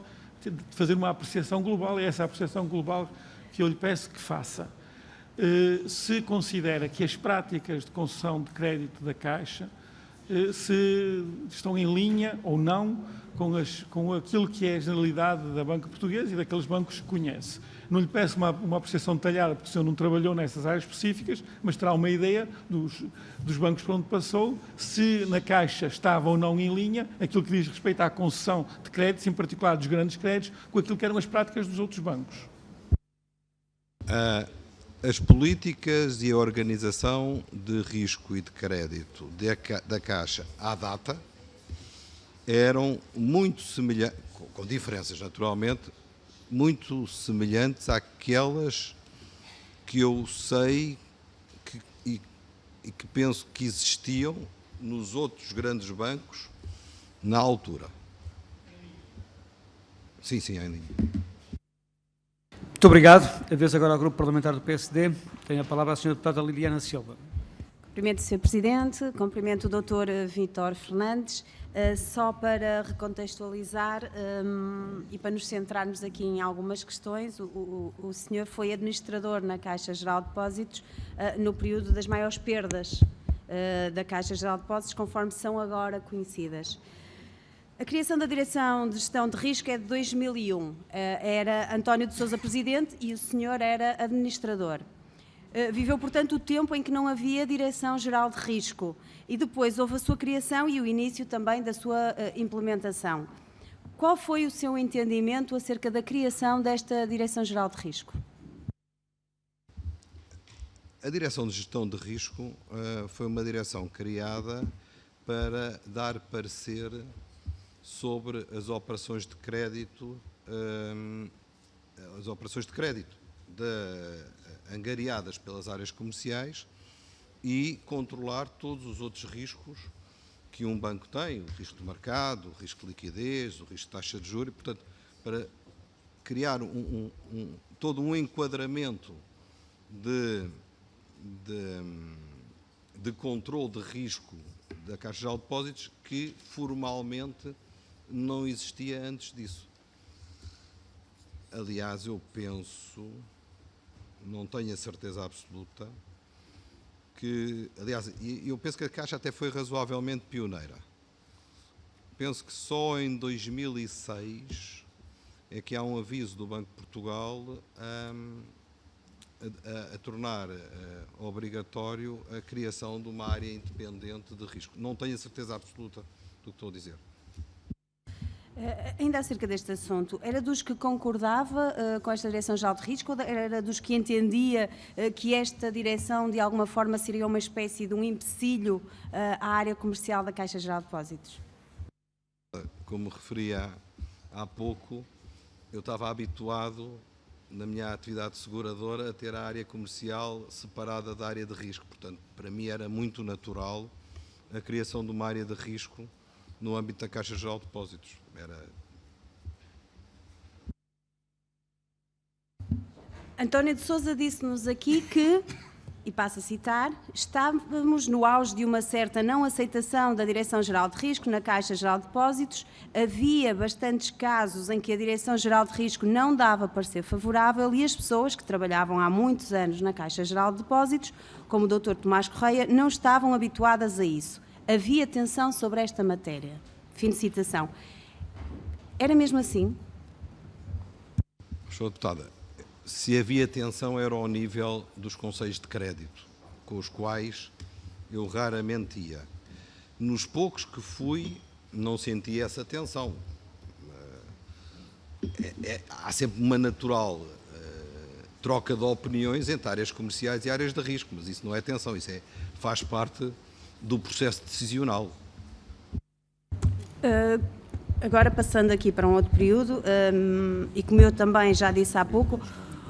fazer uma apreciação global, e essa apreciação global que eu lhe peço que faça. Se considera que as práticas de concessão de crédito da Caixa se estão em linha ou não com aquilo que é a generalidade da banca portuguesa e daqueles bancos que conhece. Não lhe peço uma apreciação detalhada, porque o senhor não trabalhou nessas áreas específicas, mas terá uma ideia dos bancos por onde passou, se na Caixa estava ou não em linha aquilo que diz respeito à concessão de créditos, em particular dos grandes créditos, com aquilo que eram as práticas dos outros bancos. As políticas e a organização de risco e de crédito da Caixa à data eram muito semelhantes, com diferenças naturalmente, muito semelhantes àquelas que eu sei e que penso que existiam nos outros grandes bancos na altura. Sim, em linha. Muito obrigado. A vez agora ao Grupo Parlamentar do PSD. Tem a palavra a Sra. Deputada Liliana Silva. Cumprimento o Sr. Presidente, cumprimento o Dr. Vítor Fernandes. Só para recontextualizar e para nos centrarmos aqui em algumas questões, o senhor foi administrador na Caixa Geral de Depósitos no período das maiores perdas da Caixa Geral de Depósitos, conforme são agora conhecidas. A criação da Direção de Gestão de Risco é de 2001. Era António de Sousa presidente e o senhor era administrador. Viveu, portanto, o tempo em que não havia Direção-Geral de Risco e depois houve a sua criação e o início também da sua implementação. Qual foi o seu entendimento acerca da criação desta Direção-Geral de Risco? A Direção de Gestão de Risco foi uma direção criada para dar parecer sobre as operações de crédito, angariadas pelas áreas comerciais e controlar todos os outros riscos que um banco tem, o risco de mercado, o risco de liquidez, o risco de taxa de juros, portanto, para criar todo um enquadramento de controle de risco da Caixa Geral de Depósitos que formalmente não existia antes disso. Aliás, eu penso, não tenho a certeza absoluta, eu penso que a Caixa até foi razoavelmente pioneira. Penso que só em 2006 é que há um aviso do Banco de Portugal a tornar obrigatório a criação de uma área independente de risco. Não tenho a certeza absoluta do que estou a dizer. Ainda acerca deste assunto, era dos que concordava com esta Direção-Geral de Risco ou era dos que entendia que esta direção de alguma forma seria uma espécie de um empecilho à área comercial da Caixa Geral de Depósitos? Como referi há pouco, eu estava habituado na minha atividade seguradora a ter a área comercial separada da área de risco. Portanto, para mim era muito natural a criação de uma área de risco no âmbito da Caixa Geral de Depósitos. António de Sousa disse-nos aqui que, e passo a citar, estávamos no auge de uma certa não aceitação da Direção-Geral de Risco na Caixa Geral de Depósitos, havia bastantes casos em que a Direção-Geral de Risco não dava parecer favorável e as pessoas que trabalhavam há muitos anos na Caixa Geral de Depósitos, como o Dr. Tomás Correia, não estavam habituadas a isso. Havia tensão sobre esta matéria. Fim de citação. Era mesmo assim? Sra. Deputada, se havia tensão era ao nível dos conselhos de crédito, com os quais eu raramente ia. Nos poucos que fui, não senti essa tensão. Há sempre uma natural troca de opiniões entre áreas comerciais e áreas de risco, mas isso não é tensão, isso faz parte do processo decisional. Agora, passando aqui para um outro período, e como eu também já disse há pouco,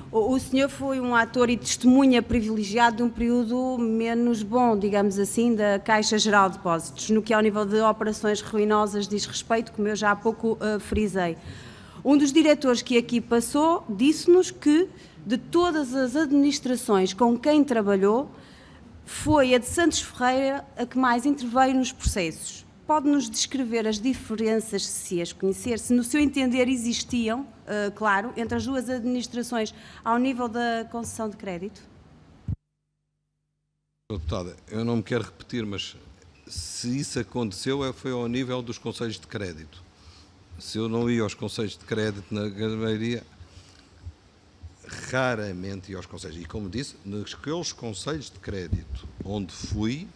o senhor foi um ator e testemunha privilegiado de um período menos bom, digamos assim, da Caixa Geral de Depósitos, no que ao nível de operações ruinosas diz respeito, como eu já há pouco frisei. Um dos diretores que aqui passou disse-nos que, de todas as administrações com quem trabalhou, foi a de Santos Ferreira a que mais interveio nos processos. Pode-nos descrever as diferenças, se as conhecer, se no seu entender existiam, claro, entre as duas administrações ao nível da concessão de crédito? Deputada, eu não me quero repetir, mas se isso aconteceu foi ao nível dos conselhos de crédito. Se eu não ia aos conselhos de crédito na maioria, raramente ia aos conselhos. E como disse, naqueles conselhos de crédito onde fui,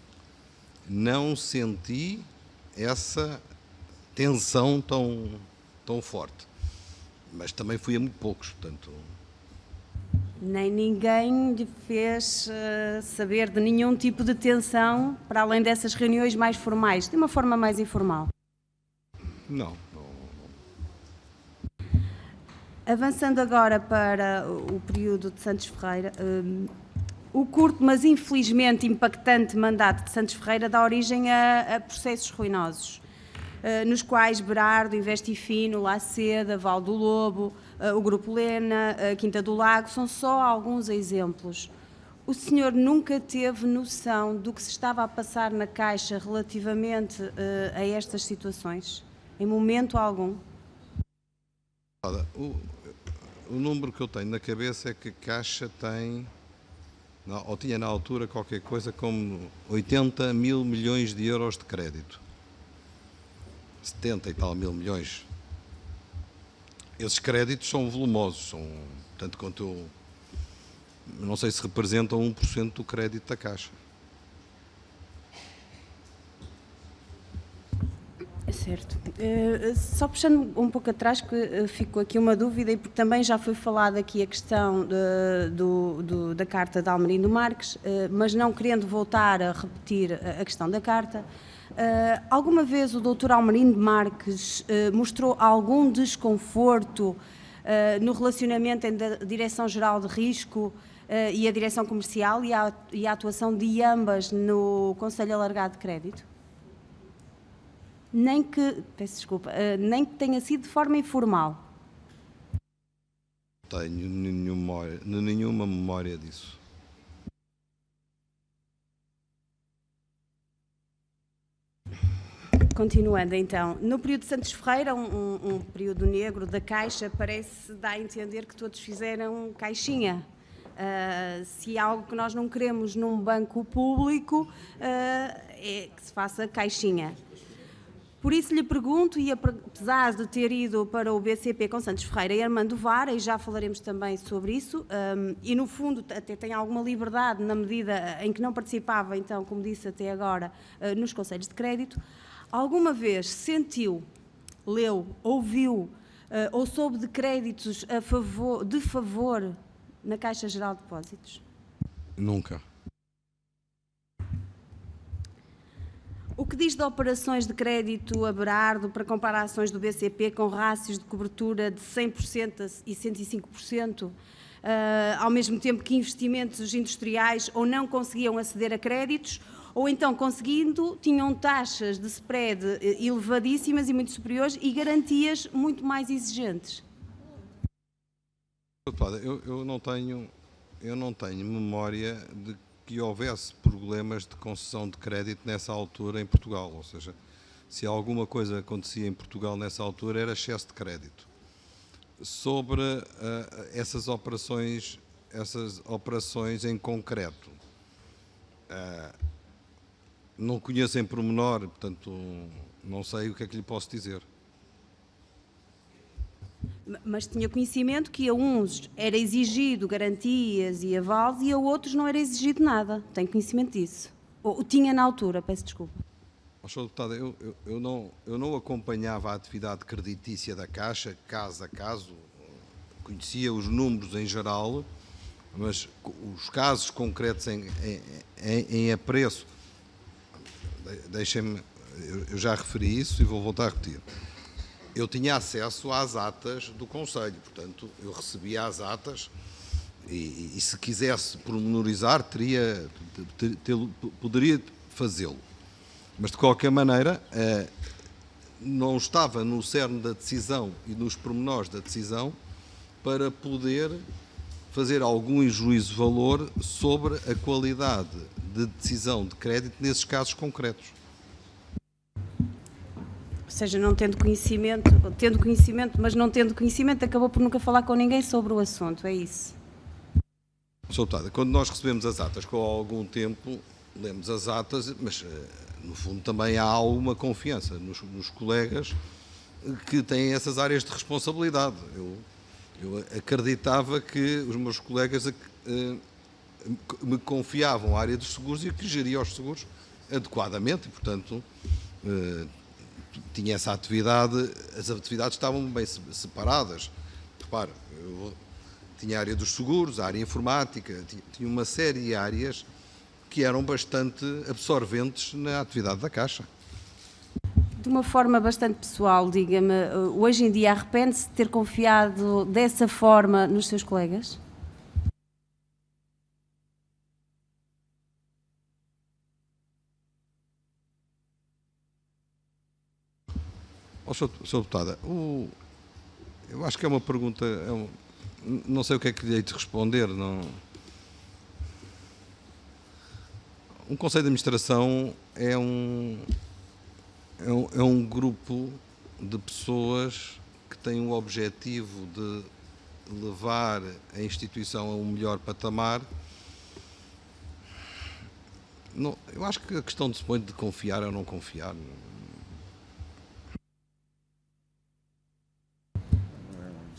não senti essa tensão tão forte. Mas também fui a muito poucos, portanto... Nem ninguém lhe fez saber de nenhum tipo de tensão, para além dessas reuniões mais formais, de uma forma mais informal? Não. Avançando agora para o período de Santos Ferreira, o curto, mas infelizmente impactante mandato de Santos Ferreira dá origem a processos ruinosos, nos quais Berardo, Investifino, Laceda, Val do Lobo, o Grupo Lena, a Quinta do Lago, são só alguns exemplos. O senhor nunca teve noção do que se estava a passar na Caixa relativamente a estas situações? Em momento algum? O número que eu tenho na cabeça é que a Caixa tem, ou tinha na altura qualquer coisa como 80 mil milhões de euros de crédito. 70 e tal mil milhões. Esses créditos são volumosos, tanto quanto eu não sei se representam 1% do crédito da Caixa. Certo. Só puxando um pouco atrás, que ficou aqui uma dúvida, e porque também já foi falada aqui a questão da carta de Almerindo Marques, mas não querendo voltar a repetir a questão da carta, alguma vez o Dr. Almerindo Marques mostrou algum desconforto no relacionamento entre a Direção-Geral de Risco e a Direção Comercial e a atuação de ambas no Conselho Alargado de Crédito? Nem que tenha sido de forma informal. Não tenho nenhuma memória disso. Continuando então, no período de Santos Ferreira, um período negro da Caixa, parece dar a entender que todos fizeram caixinha. Se há algo que nós não queremos num banco público, é que se faça caixinha. Por isso lhe pergunto, e apesar de ter ido para o BCP com Santos Ferreira e Armando Vara, e já falaremos também sobre isso, e no fundo até tem alguma liberdade na medida em que não participava, então, como disse até agora, nos conselhos de crédito, alguma vez sentiu, leu, ouviu ou soube de créditos de favor na Caixa Geral de Depósitos? Nunca. O que diz de operações de crédito a Berardo para comparações do BCP com rácios de cobertura de 100% e 105%, ao mesmo tempo que investimentos industriais ou não conseguiam aceder a créditos, ou então conseguindo, tinham taxas de spread elevadíssimas e muito superiores e garantias muito mais exigentes? Eu não tenho memória de que houvesse problemas de concessão de crédito nessa altura em Portugal, ou seja, se alguma coisa acontecia em Portugal nessa altura era excesso de crédito. Sobre essas operações em concreto, não conheço em pormenor, portanto não sei o que é que lhe posso dizer. Mas tinha conhecimento que a uns era exigido garantias e avales e a outros não era exigido nada. Tem conhecimento disso? Ou tinha na altura, peço desculpa. Sr. Deputada, eu não acompanhava a atividade creditícia da Caixa, caso a caso, conhecia os números em geral, mas os casos concretos em apreço, deixem-me, eu já referi isso e vou voltar a repetir. Eu tinha acesso às atas do Conselho, portanto, eu recebia as atas e se quisesse pormenorizar, poderia fazê-lo. Mas, de qualquer maneira, não estava no cerne da decisão e nos pormenores da decisão para poder fazer algum juízo de valor sobre a qualidade de decisão de crédito nesses casos concretos. Ou seja, não tendo conhecimento, mas não tendo conhecimento, acabou por nunca falar com ninguém sobre o assunto, é isso? Sr. Deputada, quando nós recebemos as atas com algum tempo, lemos as atas, mas no fundo também há alguma confiança nos colegas que têm essas áreas de responsabilidade. Eu acreditava que os meus colegas me confiavam a área dos seguros e que geria os seguros adequadamente e, portanto, tinha essa atividade, as atividades estavam bem separadas. Repara, eu tinha a área dos seguros, a área informática, tinha uma série de áreas que eram bastante absorventes na atividade da Caixa. De uma forma bastante pessoal, diga-me, hoje em dia arrepende-se de ter confiado dessa forma nos seus colegas? Sr. Deputada, eu acho que é uma pergunta, não sei o que é que lhe hei de responder. Um Conselho de Administração é um grupo de pessoas que tem o objetivo de levar a instituição a um melhor patamar. Eu acho que a questão se põe de confiar ou não confiar.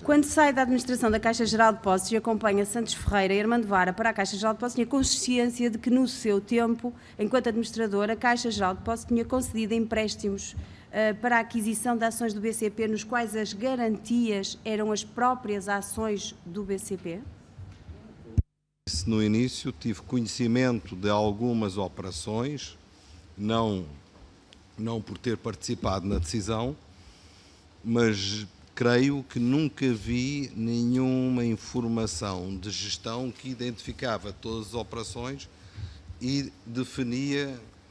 Quando sai da administração da Caixa Geral de Depósitos e acompanha Santos Ferreira e Armando Vara para a Caixa Geral de Depósitos, tinha consciência de que no seu tempo, enquanto administrador, a Caixa Geral de Depósitos tinha concedido empréstimos para a aquisição de ações do BCP, nos quais as garantias eram as próprias ações do BCP? No início tive conhecimento de algumas operações, não por ter participado na decisão, mas creio que nunca vi nenhuma informação de gestão que identificava todas as operações e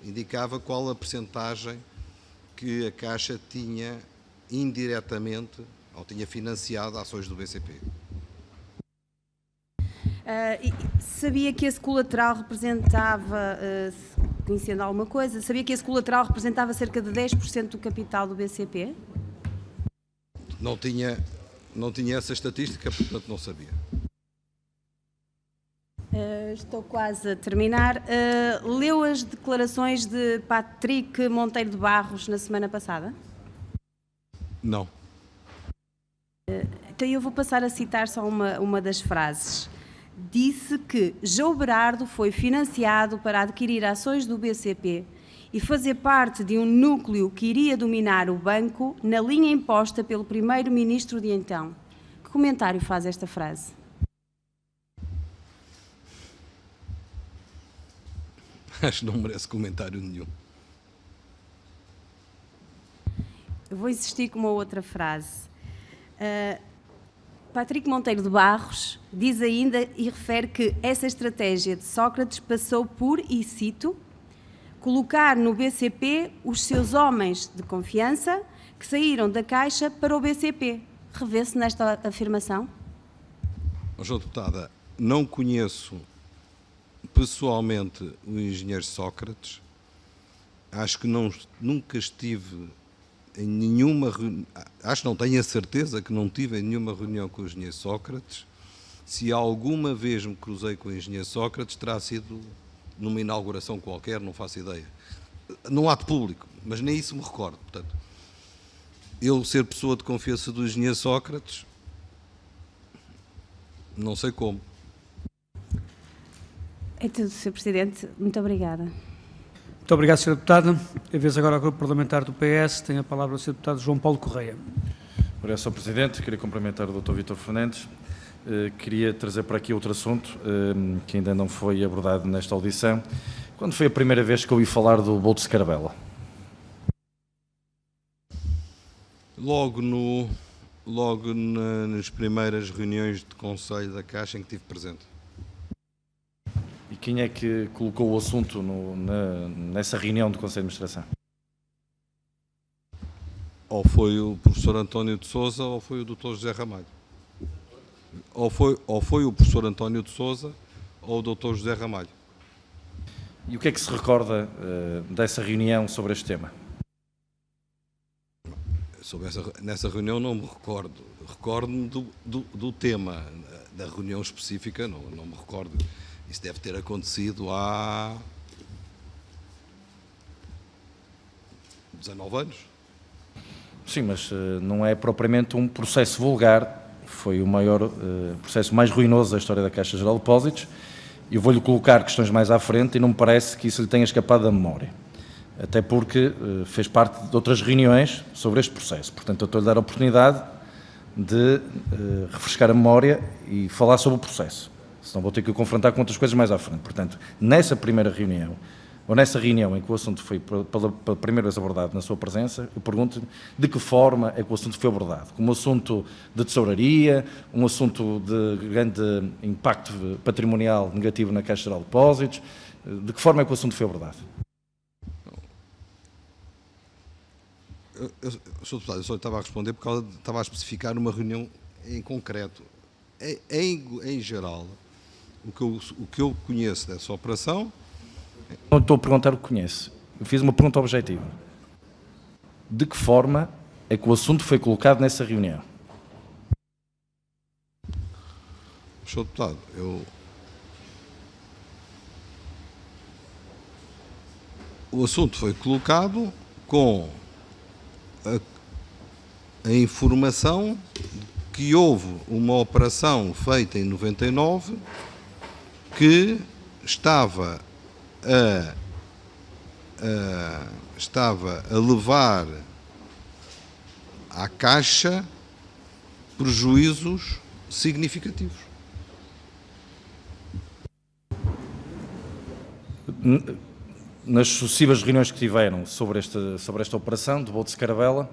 indicava qual a percentagem que a Caixa tinha indiretamente ou tinha financiado ações do BCP. Sabia que esse colateral representava, conhecendo alguma coisa, sabia que esse colateral representava cerca de 10% do capital do BCP? Não tinha essa estatística, portanto não sabia. Estou quase a terminar. Leu as declarações de Patrick Monteiro de Barros na semana passada? Não. Então eu vou passar a citar só uma das frases. Disse que João Berardo foi financiado para adquirir ações do BCP e fazer parte de um núcleo que iria dominar o banco na linha imposta pelo primeiro-ministro de então. Que comentário faz esta frase? Acho que não merece comentário nenhum. Eu vou insistir com uma outra frase. Patrick Monteiro de Barros diz ainda e refere que essa estratégia de Sócrates passou por, e cito, colocar no BCP os seus homens de confiança que saíram da Caixa para o BCP. Revê-se nesta afirmação? Sra. Deputada, não conheço pessoalmente o engenheiro Sócrates. Acho que nunca estive em nenhuma reunião, acho que não tenho a certeza que não tive em nenhuma reunião com o engenheiro Sócrates. Se alguma vez me cruzei com o engenheiro Sócrates, terá sido numa inauguração qualquer, não faço ideia. Num ato público, mas nem isso me recordo. Portanto, eu ser pessoa de confiança do engenheiro Sócrates, não sei como. É tudo, Sr. Presidente. Muito obrigada. Muito obrigado, Sr. Deputado. É vez agora ao Grupo Parlamentar do PS. Tem a palavra o Sr. Deputado João Paulo Correia. Obrigado, Sr. Presidente. Queria cumprimentar o Dr. Vítor Fernandes. Queria trazer para aqui outro assunto que ainda não foi abordado nesta audição. Quando foi a primeira vez que ouvi falar do bolo de escarabela? Logo nas primeiras reuniões de Conselho da Caixa em que estive presente. E quem é que colocou o assunto nessa reunião do Conselho de Administração? Ou foi o professor António de Sousa ou foi o Dr. José Ramalho. Ou foi o professor António de Sousa ou o Dr. José Ramalho. E o que é que se recorda dessa reunião sobre este tema? Nessa reunião não me recordo. Recordo-me do tema. Da reunião específica não me recordo. Isso deve ter acontecido há 19 anos. Sim, mas não é propriamente um processo vulgar. Foi o maior processo mais ruinoso da história da Caixa Geral de Depósitos. Eu vou-lhe colocar questões mais à frente e não me parece que isso lhe tenha escapado da memória. Até porque fez parte de outras reuniões sobre este processo. Portanto, eu estou-lhe a dar a oportunidade de refrescar a memória e falar sobre o processo. Senão vou ter que o confrontar com outras coisas mais à frente. Portanto, nessa primeira reunião, ou nessa reunião em que o assunto foi pela primeira vez abordado na sua presença, eu pergunto-lhe de que forma é que o assunto foi abordado. Como assunto de tesouraria, um assunto de grande impacto patrimonial negativo na Caixa Geral de Depósitos, de que forma é que o assunto foi abordado? Sr. Deputado, eu só estava a responder porque estava a especificar uma reunião em concreto. Em geral, o que eu conheço dessa operação... Não estou a perguntar o que conhece. Eu fiz uma pergunta objetiva. De que forma é que o assunto foi colocado nessa reunião? Sr. Deputado, o assunto foi colocado com a informação que houve uma operação feita em 99 que estava a levar à Caixa prejuízos significativos. Nas sucessivas reuniões que tiveram sobre esta operação de bolo de escarabela,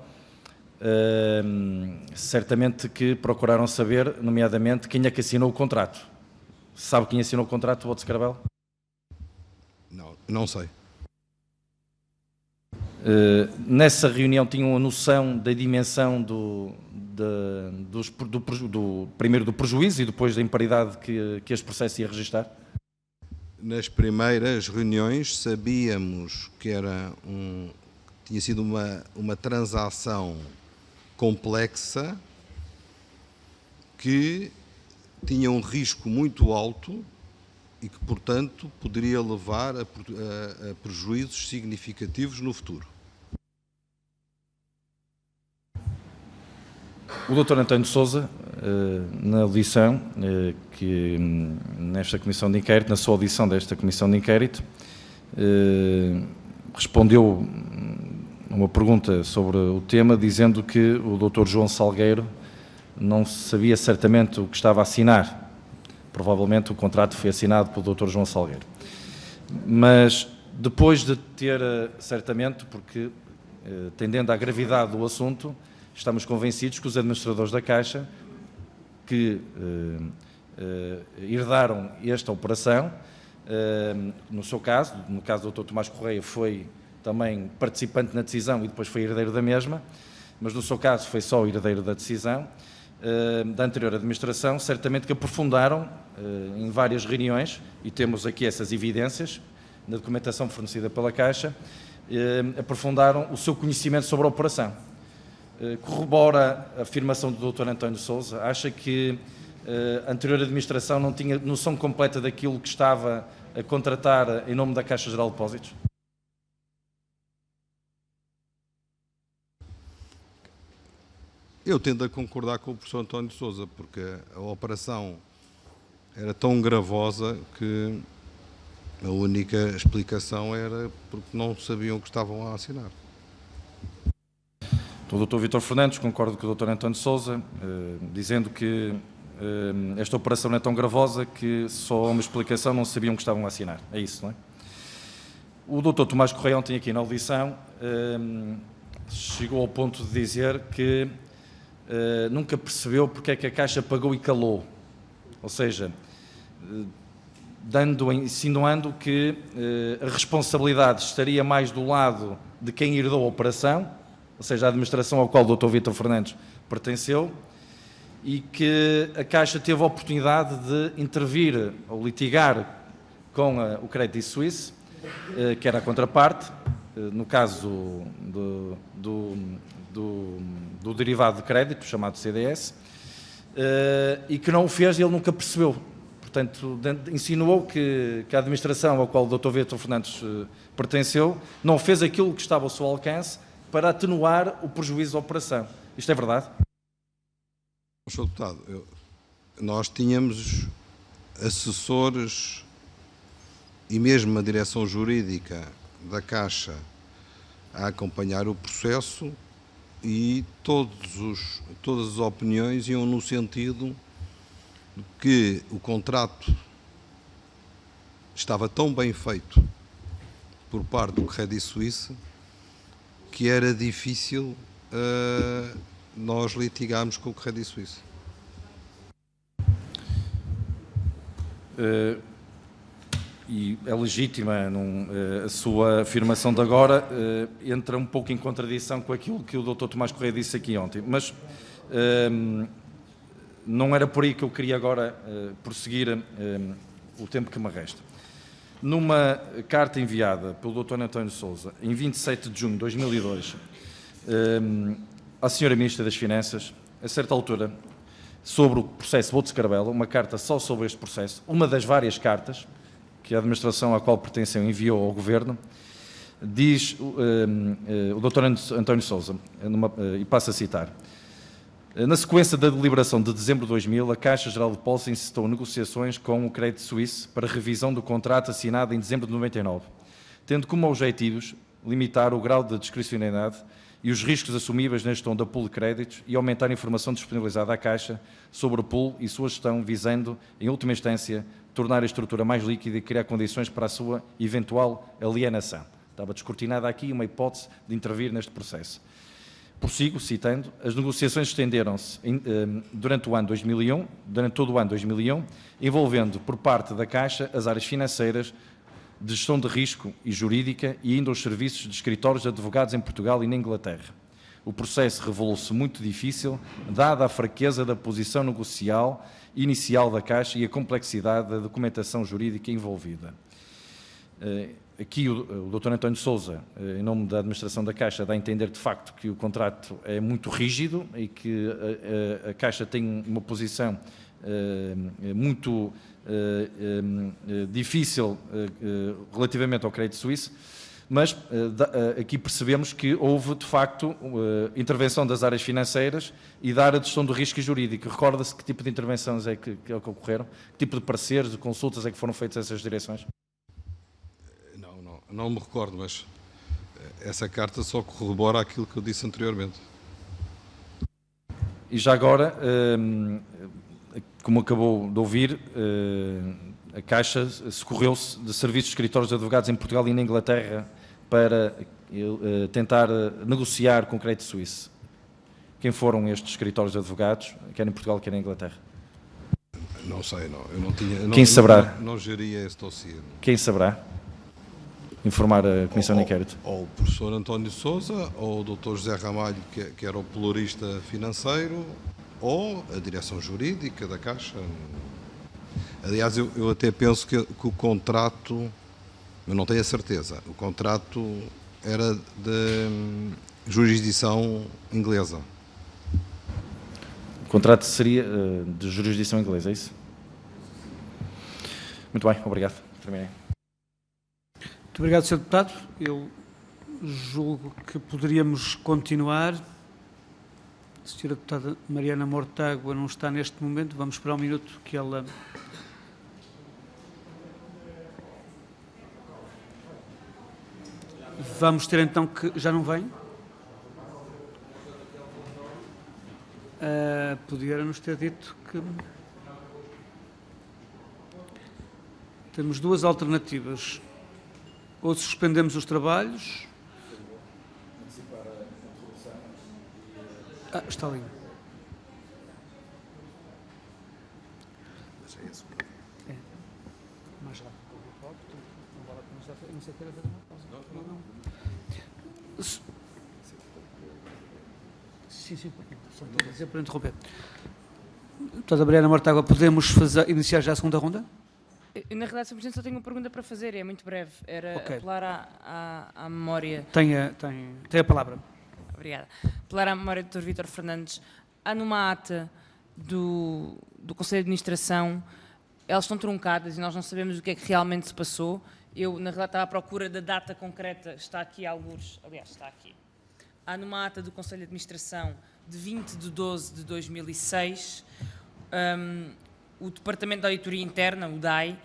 certamente que procuraram saber, nomeadamente, quem é que assinou o contrato. Sabe quem assinou o contrato do bolo de escarabela? Não sei. Nessa reunião tinham a noção da dimensão primeiro do prejuízo e depois da imparidade que este processo ia registrar? Nas primeiras reuniões sabíamos que tinha sido uma transação complexa que tinha um risco muito alto e que, portanto, poderia levar a prejuízos significativos no futuro. O Dr. António de Sousa, na audição, nesta Comissão de Inquérito, na sua audição desta Comissão de Inquérito, respondeu uma pergunta sobre o tema, dizendo que o Dr. João Salgueiro não sabia certamente o que estava a assinar. Provavelmente o contrato foi assinado pelo Dr. João Salgueiro. Mas depois de ter, certamente, porque tendendo à gravidade do assunto, estamos convencidos que os administradores da Caixa que herdaram esta operação, no seu caso, no caso do Dr. Tomás Correia, foi também participante na decisão e depois foi herdeiro da mesma, mas no seu caso foi só herdeiro da decisão, da anterior administração, certamente que aprofundaram em várias reuniões, e temos aqui essas evidências na documentação fornecida pela Caixa, aprofundaram o seu conhecimento sobre a operação. Corrobora a afirmação do Dr. António de Sousa? Acha que a anterior administração não tinha noção completa daquilo que estava a contratar em nome da Caixa Geral de Depósitos? Eu tendo a concordar com o professor António de Sousa, porque a operação era tão gravosa que A única explicação era porque não sabiam que estavam a assinar. O Dr. Vítor Fernandes, concordo com o Dr. António Sousa, dizendo que esta operação não é tão gravosa que só há uma explicação, não sabiam que estavam a assinar. É isso, não é? O Dr. Tomás Correia ontem aqui na audição chegou ao ponto de dizer que nunca percebeu porque é que a Caixa pagou e calou. Ou seja, insinuando que a responsabilidade estaria mais do lado de quem herdou a operação, ou seja, a administração ao qual o Dr. Vítor Fernandes pertenceu, e que a Caixa teve a oportunidade de intervir ou litigar com o Credit Suisse, que era a contraparte, no caso do derivado de crédito, chamado CDS, e que não o fez e ele nunca percebeu. Portanto, insinuou que a administração ao qual o Dr. Vítor Fernandes pertenceu não fez aquilo que estava ao seu alcance para atenuar o prejuízo da operação. Isto é verdade? Sr. Deputado, nós tínhamos assessores e mesmo a direção jurídica da Caixa a acompanhar o processo e todas as opiniões iam no sentido de que o contrato estava tão bem feito por parte do Credit Suisse que era difícil nós litigarmos com o Credit Suisse. E é legítima a sua afirmação de agora, entra um pouco em contradição com aquilo que o Dr. Tomás Correia disse aqui ontem, mas não era por aí que eu queria agora prosseguir o tempo que me resta. Numa carta enviada pelo Dr. António Sousa, em 27 de junho de 2002, à Sra. Ministra das Finanças, a certa altura, sobre o processo Botos-Carabela, uma carta só sobre este processo, uma das várias cartas que a administração à qual pertenceu enviou ao Governo, diz o Dr. António Sousa, e passo a citar: na sequência da deliberação de dezembro de 2000, a Caixa Geral de Depósitos incitou negociações com o Credit Suisse para revisão do contrato assinado em dezembro de 99, tendo como objetivos limitar o grau de discricionariedade e os riscos assumíveis na gestão da pool de créditos e aumentar a informação disponibilizada à Caixa sobre o pool e sua gestão, visando, em última instância, tornar a estrutura mais líquida e criar condições para a sua eventual alienação. Estava descortinada aqui uma hipótese de intervir neste processo. Prossigo, citando: as negociações estenderam-se durante o ano 2001, durante todo o ano 2001, envolvendo por parte da Caixa as áreas financeiras, de gestão de risco e jurídica e ainda os serviços de escritórios de advogados em Portugal e na Inglaterra. O processo revelou-se muito difícil, dada a fraqueza da posição negocial inicial da Caixa e a complexidade da documentação jurídica envolvida. Aqui o Dr. António Sousa, em nome da administração da Caixa, dá a entender de facto que o contrato é muito rígido e que a Caixa tem uma posição muito difícil relativamente ao Credit Suisse, mas aqui percebemos que houve de facto intervenção das áreas financeiras e da área de gestão do risco jurídico. Recorda-se que tipo de intervenções é que ocorreram? Que tipo de pareceres, de consultas é que foram feitas a essas direções? Não me recordo, mas essa carta só corrobora aquilo que eu disse anteriormente. E já agora, como acabou de ouvir, a Caixa socorreu-se de serviços de escritórios de advogados em Portugal e na Inglaterra para tentar negociar com o Credit Suisse. Quem foram estes escritórios de advogados, quer em Portugal, quer na Inglaterra? Não sei, não. Eu não tinha. Quem saberá? Não geria esse dossiê. Quem saberá? Informar a Comissão de Inquérito. Ou o professor António Sousa, ou o Dr. José Ramalho, que era o plurista financeiro, ou a direção jurídica da Caixa. Aliás, eu até penso que o contrato, eu não tenho a certeza, o contrato era de jurisdição inglesa. O contrato seria de jurisdição inglesa, é isso? Muito bem, obrigado. Terminei. Muito obrigado, Sr. Deputado. Eu julgo que poderíamos continuar. A Sra. Deputada Mariana Mortágua não está neste momento. Vamos esperar um minuto que ela... Vamos ter então que... Já não vem? Podia-nos ter dito que... Temos duas alternativas. Ou suspendemos os trabalhos... está ali. É. Mais rápido. Não sei se Sim, só estou a dizer para interromper. Deputada Mariana Mortágua, podemos iniciar já a segunda ronda? Eu, na realidade, Sr. Presidente, só tenho uma pergunta para fazer, é muito breve. Era Ok. apelar à memória... Tem a palavra. Obrigada. Apelar à memória do Dr. Vítor Fernandes. Há numa ata do Conselho de Administração, elas estão truncadas e nós não sabemos o que é que realmente se passou. Eu, na realidade, estava à procura da data concreta, está aqui alguns, aliás, está aqui. Há numa ata do Conselho de Administração de 20 de 12 de 2006, o Departamento de Auditoria Interna, o DAI,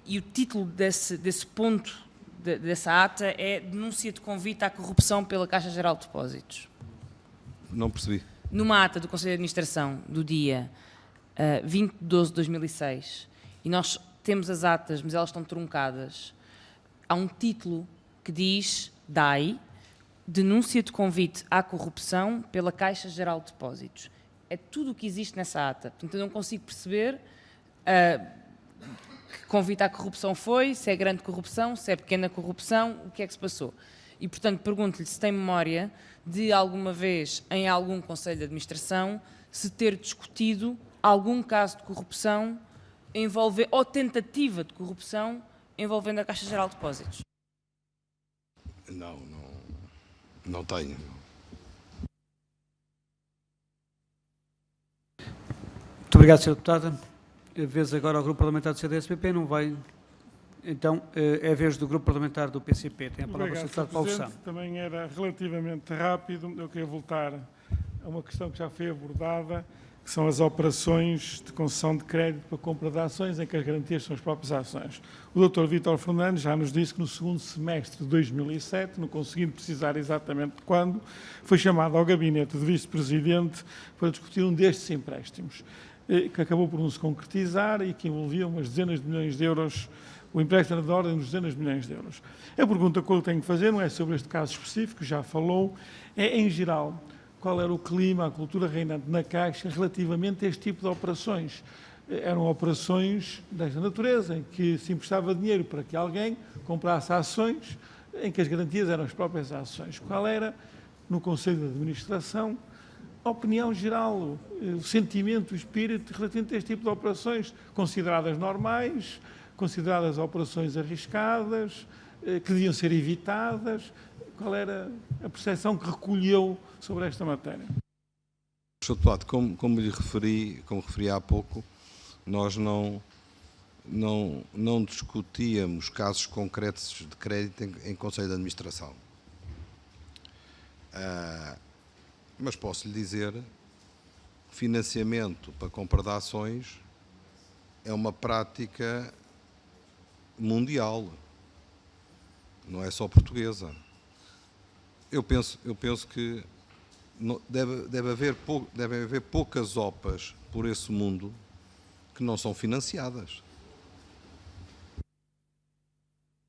e o título desse ponto, dessa ata, é Denúncia de Convite à Corrupção pela Caixa Geral de Depósitos. Não percebi. Numa ata do Conselho de Administração do dia 20 de 12 de 2006, e nós temos as atas, mas elas estão truncadas, há um título que diz DAI, Denúncia de Convite à Corrupção pela Caixa Geral de Depósitos. É tudo o que existe nessa ata. Portanto, eu não consigo perceber que convite à corrupção foi, se é grande corrupção, se é pequena corrupção, o que é que se passou. E, portanto, pergunto-lhe se tem memória de alguma vez, em algum Conselho de Administração, se ter discutido algum caso de corrupção ou tentativa de corrupção envolvendo a Caixa Geral de Depósitos. Não tenho. Muito obrigado, Sr. Deputada. A vez agora ao Grupo Parlamentar do CDS-PP, não vai... Então, é a vez do Grupo Parlamentar do PCP. Tem a palavra o Sr. Deputado Paulo Santos. Também era relativamente rápido. Eu queria voltar a uma questão que já foi abordada, que são as operações de concessão de crédito para compra de ações, em que as garantias são as próprias ações. O Dr. Vítor Fernandes já nos disse que no segundo semestre de 2007, não conseguindo precisar exatamente quando, foi chamado ao gabinete de vice-presidente para discutir um destes empréstimos, que acabou por não se concretizar e que envolvia umas dezenas de milhões de euros. O empréstimo era da ordem dos dezenas de milhões de euros. A pergunta que eu tenho que fazer não é sobre este caso específico, já falou, é em geral qual era o clima, a cultura reinante na Caixa relativamente a este tipo de operações. Eram operações desta natureza, em que se emprestava dinheiro para que alguém comprasse ações, em que as garantias eram as próprias ações. Qual era, no Conselho de Administração, a opinião geral, o sentimento, o espírito relativamente a este tipo de operações, consideradas normais, consideradas operações arriscadas, que deviam ser evitadas? Qual era a percepção que recolheu sobre esta matéria? Sr. Deputado, como referi há pouco, nós não discutíamos casos concretos de crédito em Conselho de Administração. Mas posso lhe dizer, financiamento para compra de ações é uma prática mundial, não é só portuguesa. Eu penso que deve haver poucas OPAs por esse mundo que não são financiadas.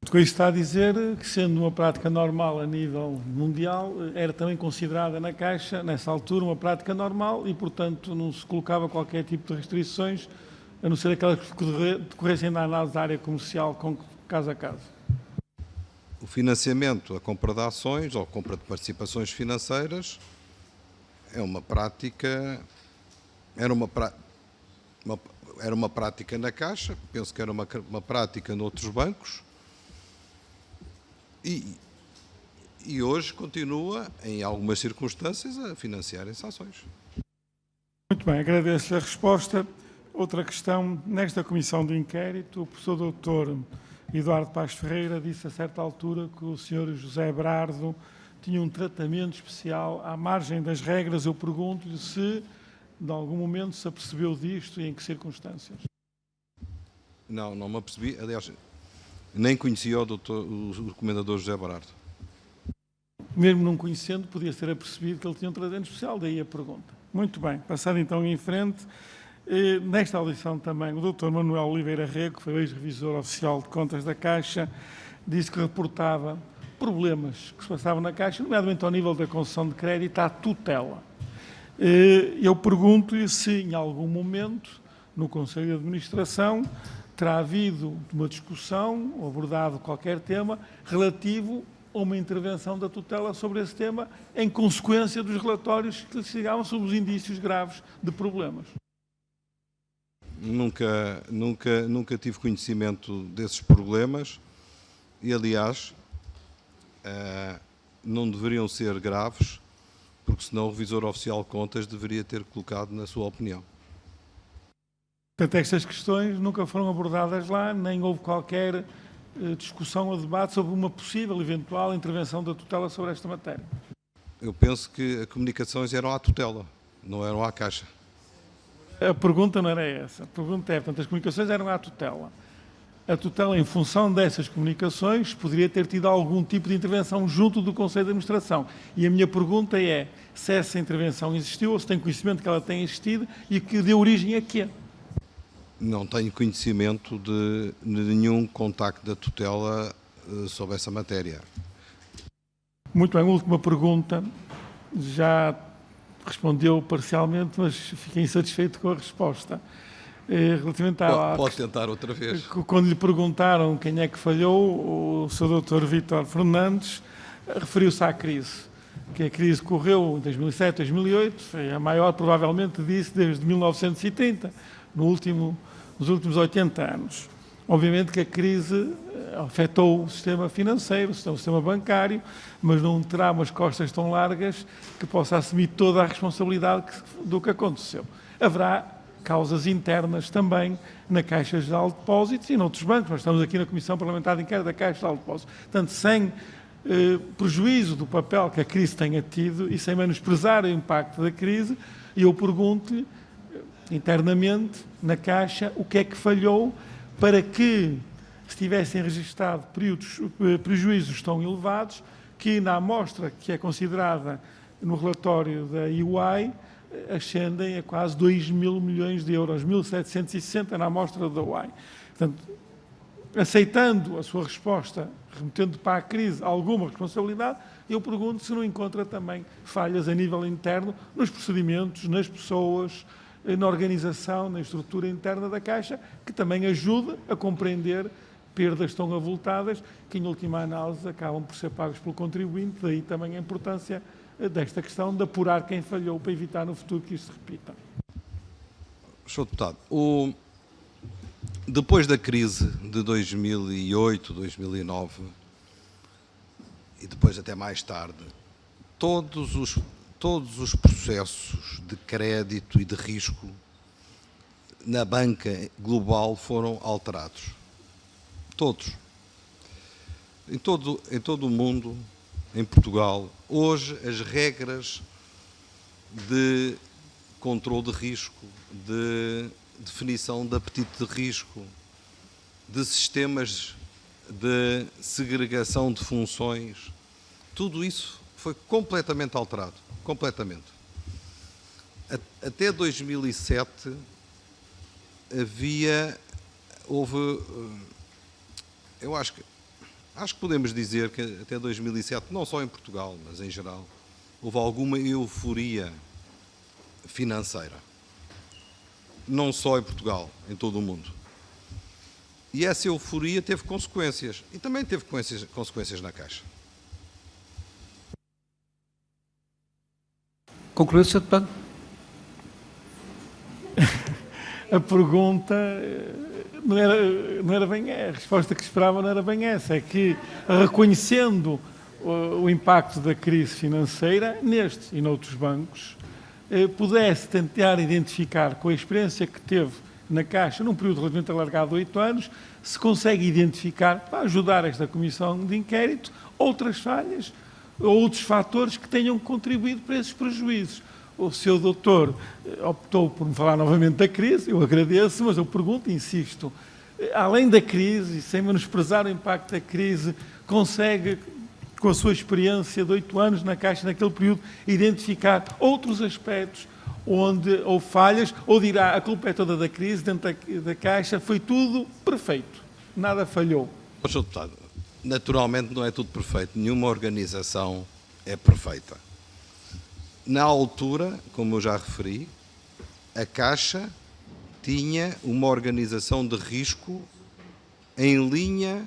Com isso está a dizer que, sendo uma prática normal a nível mundial, era também considerada na Caixa, nessa altura, uma prática normal e, portanto, não se colocava qualquer tipo de restrições, a não ser aquelas que decorressem da análise da área comercial, caso a caso. O financiamento, a compra de ações ou compra de participações financeiras é uma prática, era uma prática na Caixa, penso que era uma prática noutros bancos e hoje continua, em algumas circunstâncias, a financiar essas ações. Muito bem, agradeço a resposta. Outra questão, nesta comissão de inquérito, o professor doutor Eduardo Paes Ferreira disse a certa altura que o Sr. José Brardo tinha um tratamento especial à margem das regras. Eu pergunto-lhe se, de algum momento, se apercebeu disto e em que circunstâncias. Não me apercebi. Aliás, nem conhecia o recomendador José Barardo. Mesmo não conhecendo, podia ser apercebido que ele tinha um tratamento especial, daí a pergunta. Muito bem, passando então em frente, nesta audição também o Dr. Manuel Oliveira Rego, que foi ex-revisor oficial de contas da Caixa, disse que reportava problemas que se passavam na Caixa, nomeadamente ao nível da concessão de crédito à tutela. Eu pergunto-lhe se em algum momento, no Conselho de Administração, terá havido uma discussão ou abordado qualquer tema relativo a uma intervenção da tutela sobre esse tema, em consequência dos relatórios que lhe chegavam sobre os indícios graves de problemas. Nunca tive conhecimento desses problemas e, aliás, não deveriam ser graves, porque senão o Revisor Oficial de Contas deveria ter colocado na sua opinião. Portanto, estas questões nunca foram abordadas lá, nem houve qualquer discussão ou debate sobre uma possível, eventual intervenção da tutela sobre esta matéria. Eu penso que as comunicações eram à tutela, não eram à Caixa. A pergunta não era essa. A pergunta é, portanto, as comunicações eram à tutela. A tutela, em função dessas comunicações, poderia ter tido algum tipo de intervenção junto do Conselho de Administração. E a minha pergunta é se essa intervenção existiu ou se tem conhecimento que ela tenha existido e que deu origem a quê? Não tenho conhecimento de nenhum contacto da tutela sobre essa matéria. Muito bem, última pergunta. Já respondeu parcialmente, mas fiquei insatisfeito com a resposta. Relativamente Pode tentar outra vez. Quando lhe perguntaram quem é que falhou, o Sr. Dr. Vítor Fernandes referiu-se à crise. Que a crise correu em 2007, 2008, foi a maior, provavelmente, disse, desde 1930, nos últimos 80 anos. Obviamente que a crise afetou o sistema financeiro, o sistema bancário, mas não terá umas costas tão largas que possa assumir toda a responsabilidade do que aconteceu. Haverá causas internas também na Caixa Geral de Depósitos e noutros bancos. Nós estamos aqui na Comissão Parlamentar de Inquérito da Caixa Geral de Depósitos. Portanto, sem prejuízo do papel que a crise tenha tido e sem menosprezar o impacto da crise, eu pergunto-lhe, internamente, na Caixa, o que é que falhou para que se tivessem registado prejuízos tão elevados que, na amostra que é considerada no relatório da EY, ascendem a quase 2.000 milhões de euros, 1.760 na amostra da EY. Portanto, aceitando a sua resposta, remetendo para a crise alguma responsabilidade, eu pergunto se não encontra também falhas a nível interno nos procedimentos, nas pessoas, na organização, na estrutura interna da Caixa, que também ajuda a compreender perdas tão avultadas que, em última análise, acabam por ser pagos pelo contribuinte, daí também a importância desta questão de apurar quem falhou para evitar no futuro que isto se repita. Sr. Deputado, depois da crise de 2008, 2009 e depois até mais tarde, todos os processos de crédito e de risco na banca global foram alterados. Todos. Em todo o mundo, em Portugal, hoje as regras de controle de risco, de definição de apetite de risco, de sistemas de segregação de funções, tudo isso foi completamente alterado. Completamente. Até 2007 eu acho que podemos dizer que até 2007, não só em Portugal, mas em geral, houve alguma euforia financeira. Não só em Portugal, em todo o mundo. E essa euforia teve consequências. E também teve consequências na Caixa. Concluiu, Sr. Deputado? A pergunta não era bem a resposta que esperava, não era bem essa. É que, reconhecendo o impacto da crise financeira, neste e noutros bancos, pudesse tentar identificar, com a experiência que teve na Caixa, num período relativamente alargado de 8 anos, se consegue identificar, para ajudar esta comissão de inquérito, outras falhas ou outros fatores que tenham contribuído para esses prejuízos. O Sr. Doutor optou por me falar novamente da crise, eu agradeço, mas eu pergunto, insisto, além da crise, e sem menosprezar o impacto da crise, consegue, com a sua experiência de 8 anos na Caixa, naquele período, identificar outros aspectos onde houve falhas, ou dirá, a culpa é toda da crise, dentro da Caixa foi tudo perfeito, nada falhou? Sr. Deputado, naturalmente não é tudo perfeito, nenhuma organização é perfeita. Na altura, como eu já referi, a Caixa tinha uma organização de risco em linha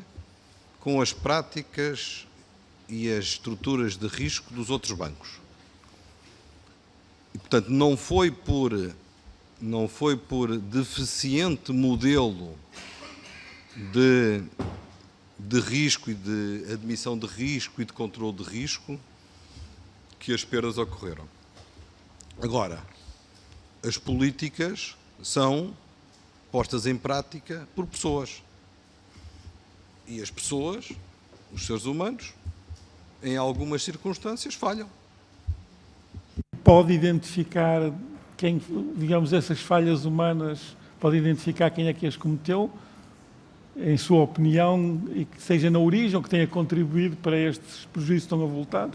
com as práticas e as estruturas de risco dos outros bancos. E, portanto, não foi por deficiente modelo de risco e de admissão de risco e de controle de risco que as perdas ocorreram. Agora, as políticas são postas em prática por pessoas. E as pessoas, os seres humanos, em algumas circunstâncias falham. Pode identificar quem, digamos, essas falhas humanas, pode identificar quem é que as cometeu, em sua opinião, e que seja na origem ou que tenha contribuído para estes prejuízos tão avultados?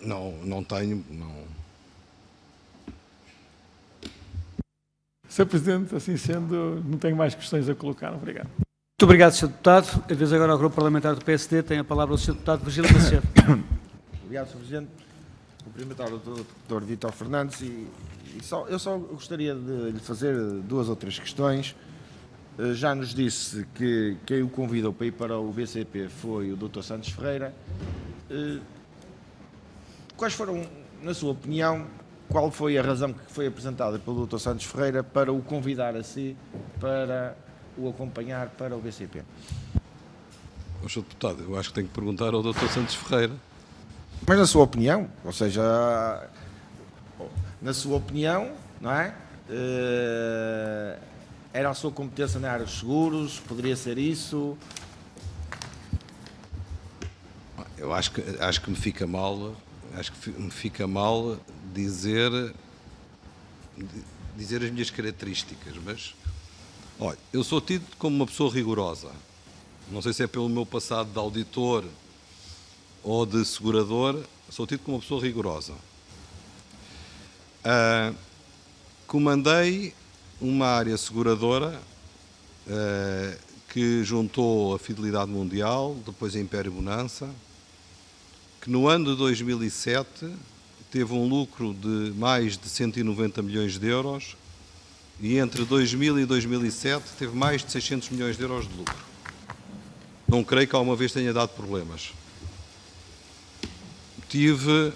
Não tenho, não. Sr. Presidente, assim sendo, não tenho mais questões a colocar. Obrigado. Muito obrigado, Sr. Deputado. A vez agora ao Grupo Parlamentar do PSD. Tem a palavra o Sr. Deputado Virgílio Macedo. Obrigado, Sr. Presidente. Cumprimentar o Dr. Vítor Fernandes eu só gostaria de lhe fazer 2 ou 3 questões. Já nos disse que quem o convidou para ir para o BCP foi o Dr. Santos Ferreira. Quais foram, na sua opinião, qual foi a razão que foi apresentada pelo Dr. Santos Ferreira para o convidar a si para o acompanhar para o BCP? Sr. Deputado, eu acho que tenho que perguntar ao Dr. Santos Ferreira. Mas na sua opinião, ou seja, na sua opinião, não é? Era a sua competência na área dos seguros? Poderia ser isso? Eu acho que me fica mal, dizer as minhas características, mas olha, eu sou tido como uma pessoa rigorosa. Não sei se é pelo meu passado de auditor ou de segurador, sou tido como uma pessoa rigorosa. Comandei uma área seguradora que juntou a Fidelidade Mundial, depois a Império Bonança, que no ano de 2007 teve um lucro de mais de 190 milhões de euros e entre 2000 e 2007 teve mais de 600 milhões de euros de lucro. Não creio que alguma vez tenha dado problemas. Tive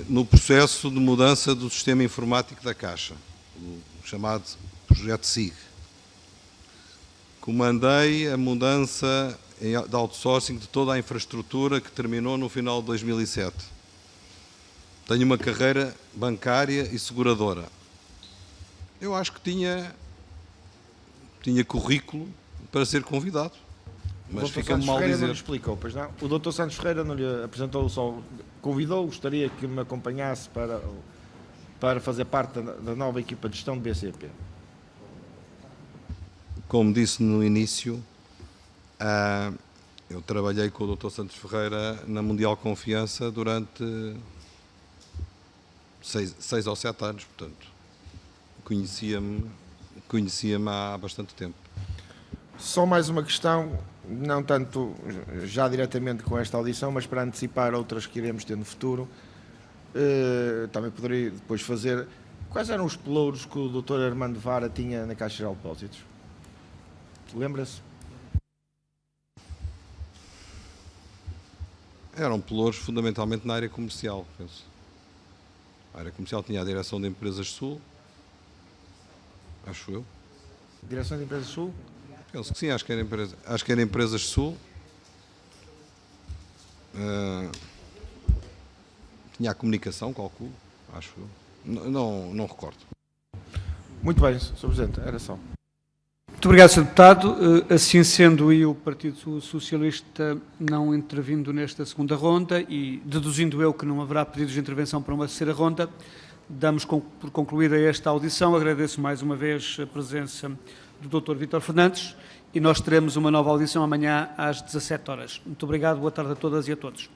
no processo de mudança do sistema informático da Caixa, o chamado Projeto SIG. Comandei a mudança de outsourcing de toda a infraestrutura que terminou no final de 2007. Tenho uma carreira bancária e seguradora. Eu acho que tinha currículo para ser convidado. Mas fica-me mal dizer. Não lhe explicou, pois não? O Dr. Santos Ferreira não lhe apresentou, só convidou, gostaria que me acompanhasse para fazer parte da nova equipa de gestão do BCP. Como disse no início, eu trabalhei com o Dr. Santos Ferreira na Mundial Confiança durante 6 ou 7 anos, portanto, conhecia-me há bastante tempo. Só mais uma questão, não tanto já diretamente com esta audição, mas para antecipar outras que iremos ter no futuro. Também poderia depois fazer. Quais eram os pelouros que o Dr. Armando Vara tinha na Caixa Geral de Depósitos? Lembra-se? Eram pelouros fundamentalmente na área comercial, penso. A área comercial tinha a Direção de Empresas Sul, acho eu. Direção de Empresas Sul? Penso que sim, acho que era Empresas Sul. Tinha a comunicação, calculo, acho eu. Não recordo. Muito bem, Sr. Presidente, era só. Muito obrigado, Sr. Deputado. Assim sendo, e o Partido Socialista não intervindo nesta segunda ronda e deduzindo eu que não haverá pedidos de intervenção para uma terceira ronda, damos por concluída esta audição. Agradeço mais uma vez a presença do Dr. Vítor Fernandes e nós teremos uma nova audição amanhã às 17 horas. Muito obrigado, boa tarde a todas e a todos.